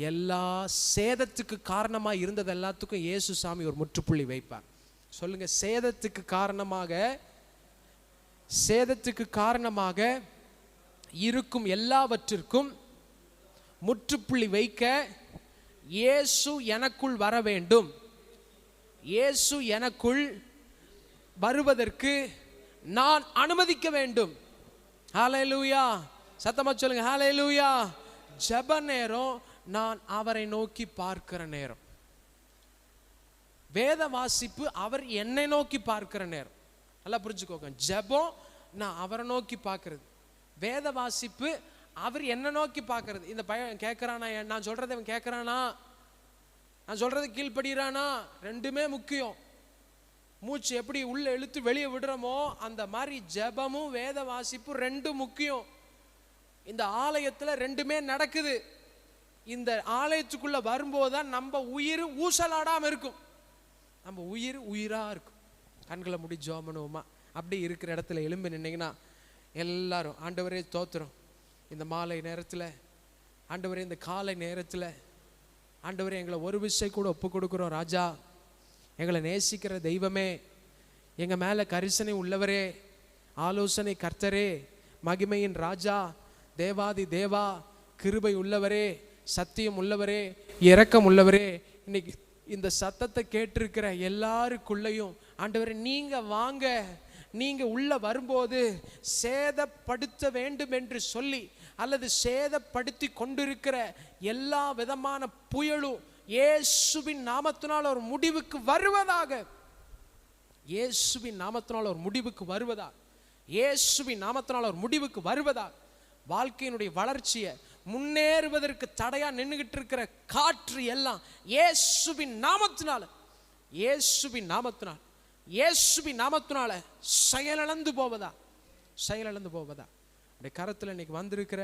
எல்லா சேதத்துக்கு காரணமாக இருந்தது எல்லாத்துக்கும் இயேசு சாமி ஒரு முற்றுப்புள்ளி வைப்பார். சொல்லுங்க, சேதத்துக்கு காரணமாக இருக்கும் எல்லாவற்றிற்கும் முற்றுப்புள்ளி வைக்க இயேசு எனக்குள் வர வேண்டும். இயேசு எனக்குள் வருவதற்கு நான் அனுமதிக்க வேண்டும். ஹல்லேலூயா, சத்தமா சொல்லுங்க ஹல்லேலூயா. ஜெப நேரம் நான் அவரை நோக்கி பார்க்கிற நேரம். வேத வாசிப்பு அவர் என்னை நோக்கி பார்க்கிற நேரம். நல்லா புரிஞ்சுக்கோங்க, ஜெபம் நான் அவரை நோக்கி பார்க்கிறது, வேத வாசிப்பு அவர் என்ன நோக்கி பார்க்கறது. இந்த பையன் கேட்குறானா, நான் சொல்றதை அவன் கேட்குறானா, நான் சொல்றது கீழ்படுகிறானா, ரெண்டுமே முக்கியம். மூச்சு எப்படி உள்ள இழுத்து வெளியே விடுறோமோ அந்த மாதிரி ஜெபமும் வேத வாசிப்பும் ரெண்டும் முக்கியம். இந்த ஆலயத்தில் ரெண்டுமே நடக்குது. இந்த ஆலயத்துக்குள்ள வரும்போது தான் நம்ம உயிர் ஊசலாடாமல் இருக்கும், நம்ம உயிர் உயிராக இருக்கும். கண்களை முடி ஜெபம் பண்ணுவோமா? அப்படி இருக்கிற இடத்துல எழும்பி நின்னீங்கன்னா எல்லாரும், ஆண்டவரே ஸ்தோத்திரம், இந்த மாலை நேரத்தில் ஆண்டவரே, இந்த காலை நேரத்தில் ஆண்டவரே எங்களை ஒரு விஷயம் கூட ஒப்பு கொடுக்குறோம் ராஜா. எங்களை நேசிக்கிற தெய்வமே, எங்கள் மேலே கரிசனை உள்ளவரே, ஆலோசனை கர்த்தரே, மகிமையின் ராஜா, தேவாதி தேவா, கிருபை உள்ளவரே, சத்தியம் உள்ளவரே, இரக்கம் உள்ளவரே, இன்னைக்கு இந்த சத்தத்தை கேட்டிருக்கிற எல்லாருக்குள்ளையும் ஆண்டவரே நீங்கள் வாங்க. நீங்கள் உள்ள வரும்போது சேதப்படுத்த வேண்டும் என்று சொல்லி அல்லது சேதப்படுத்தி கொண்டிருக்கிற எல்லா விதமான புயலும் இயேசுவின் நாமத்தினால் ஒரு முடிவுக்கு வருவதாக. இயேசுவின் நாமத்தினால் ஒரு முடிவுக்கு வருவதாக. இயேசுவின் நாமத்தினால் ஒரு முடிவுக்கு வருவதாக. வாழ்க்கையினுடைய வளர்ச்சியை முன்னேறுவதற்கு தடையா நின்றுகிட்டு இருக்கிற காற்று எல்லாம் இயேசுவின் நாமத்தினால, இயேசுவின் நாமத்தினால், இயேசுவின் நாமத்தினால செயலிழந்து போவதா, செயலிழந்து போவதா. அப்படி கரத்தில் இன்னைக்கு வந்திருக்கிற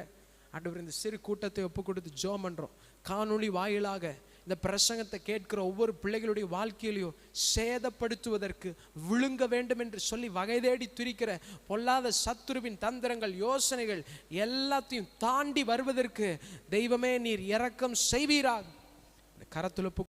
ஆண்டவர், இந்த சிறு கூட்டத்தை ஒப்பு கொடுத்து ஜெபம் பண்றோம். காணொளி வாயிலாக இந்த பிரசங்கத்தை கேட்கிற ஒவ்வொரு பிள்ளைகளுடைய வாழ்க்கையிலையும் சேதப்படுத்துவதற்கு, விழுங்க வேண்டும் என்று சொல்லி வகை தேடி துரிக்கிற பொல்லாத சத்துருவின் தந்திரங்கள், யோசனைகள் எல்லாத்தையும் தாண்டி வருவதற்கு தெய்வமே நீர் இரக்கம் செய்வீராக. கரத்தில் ஒப்பு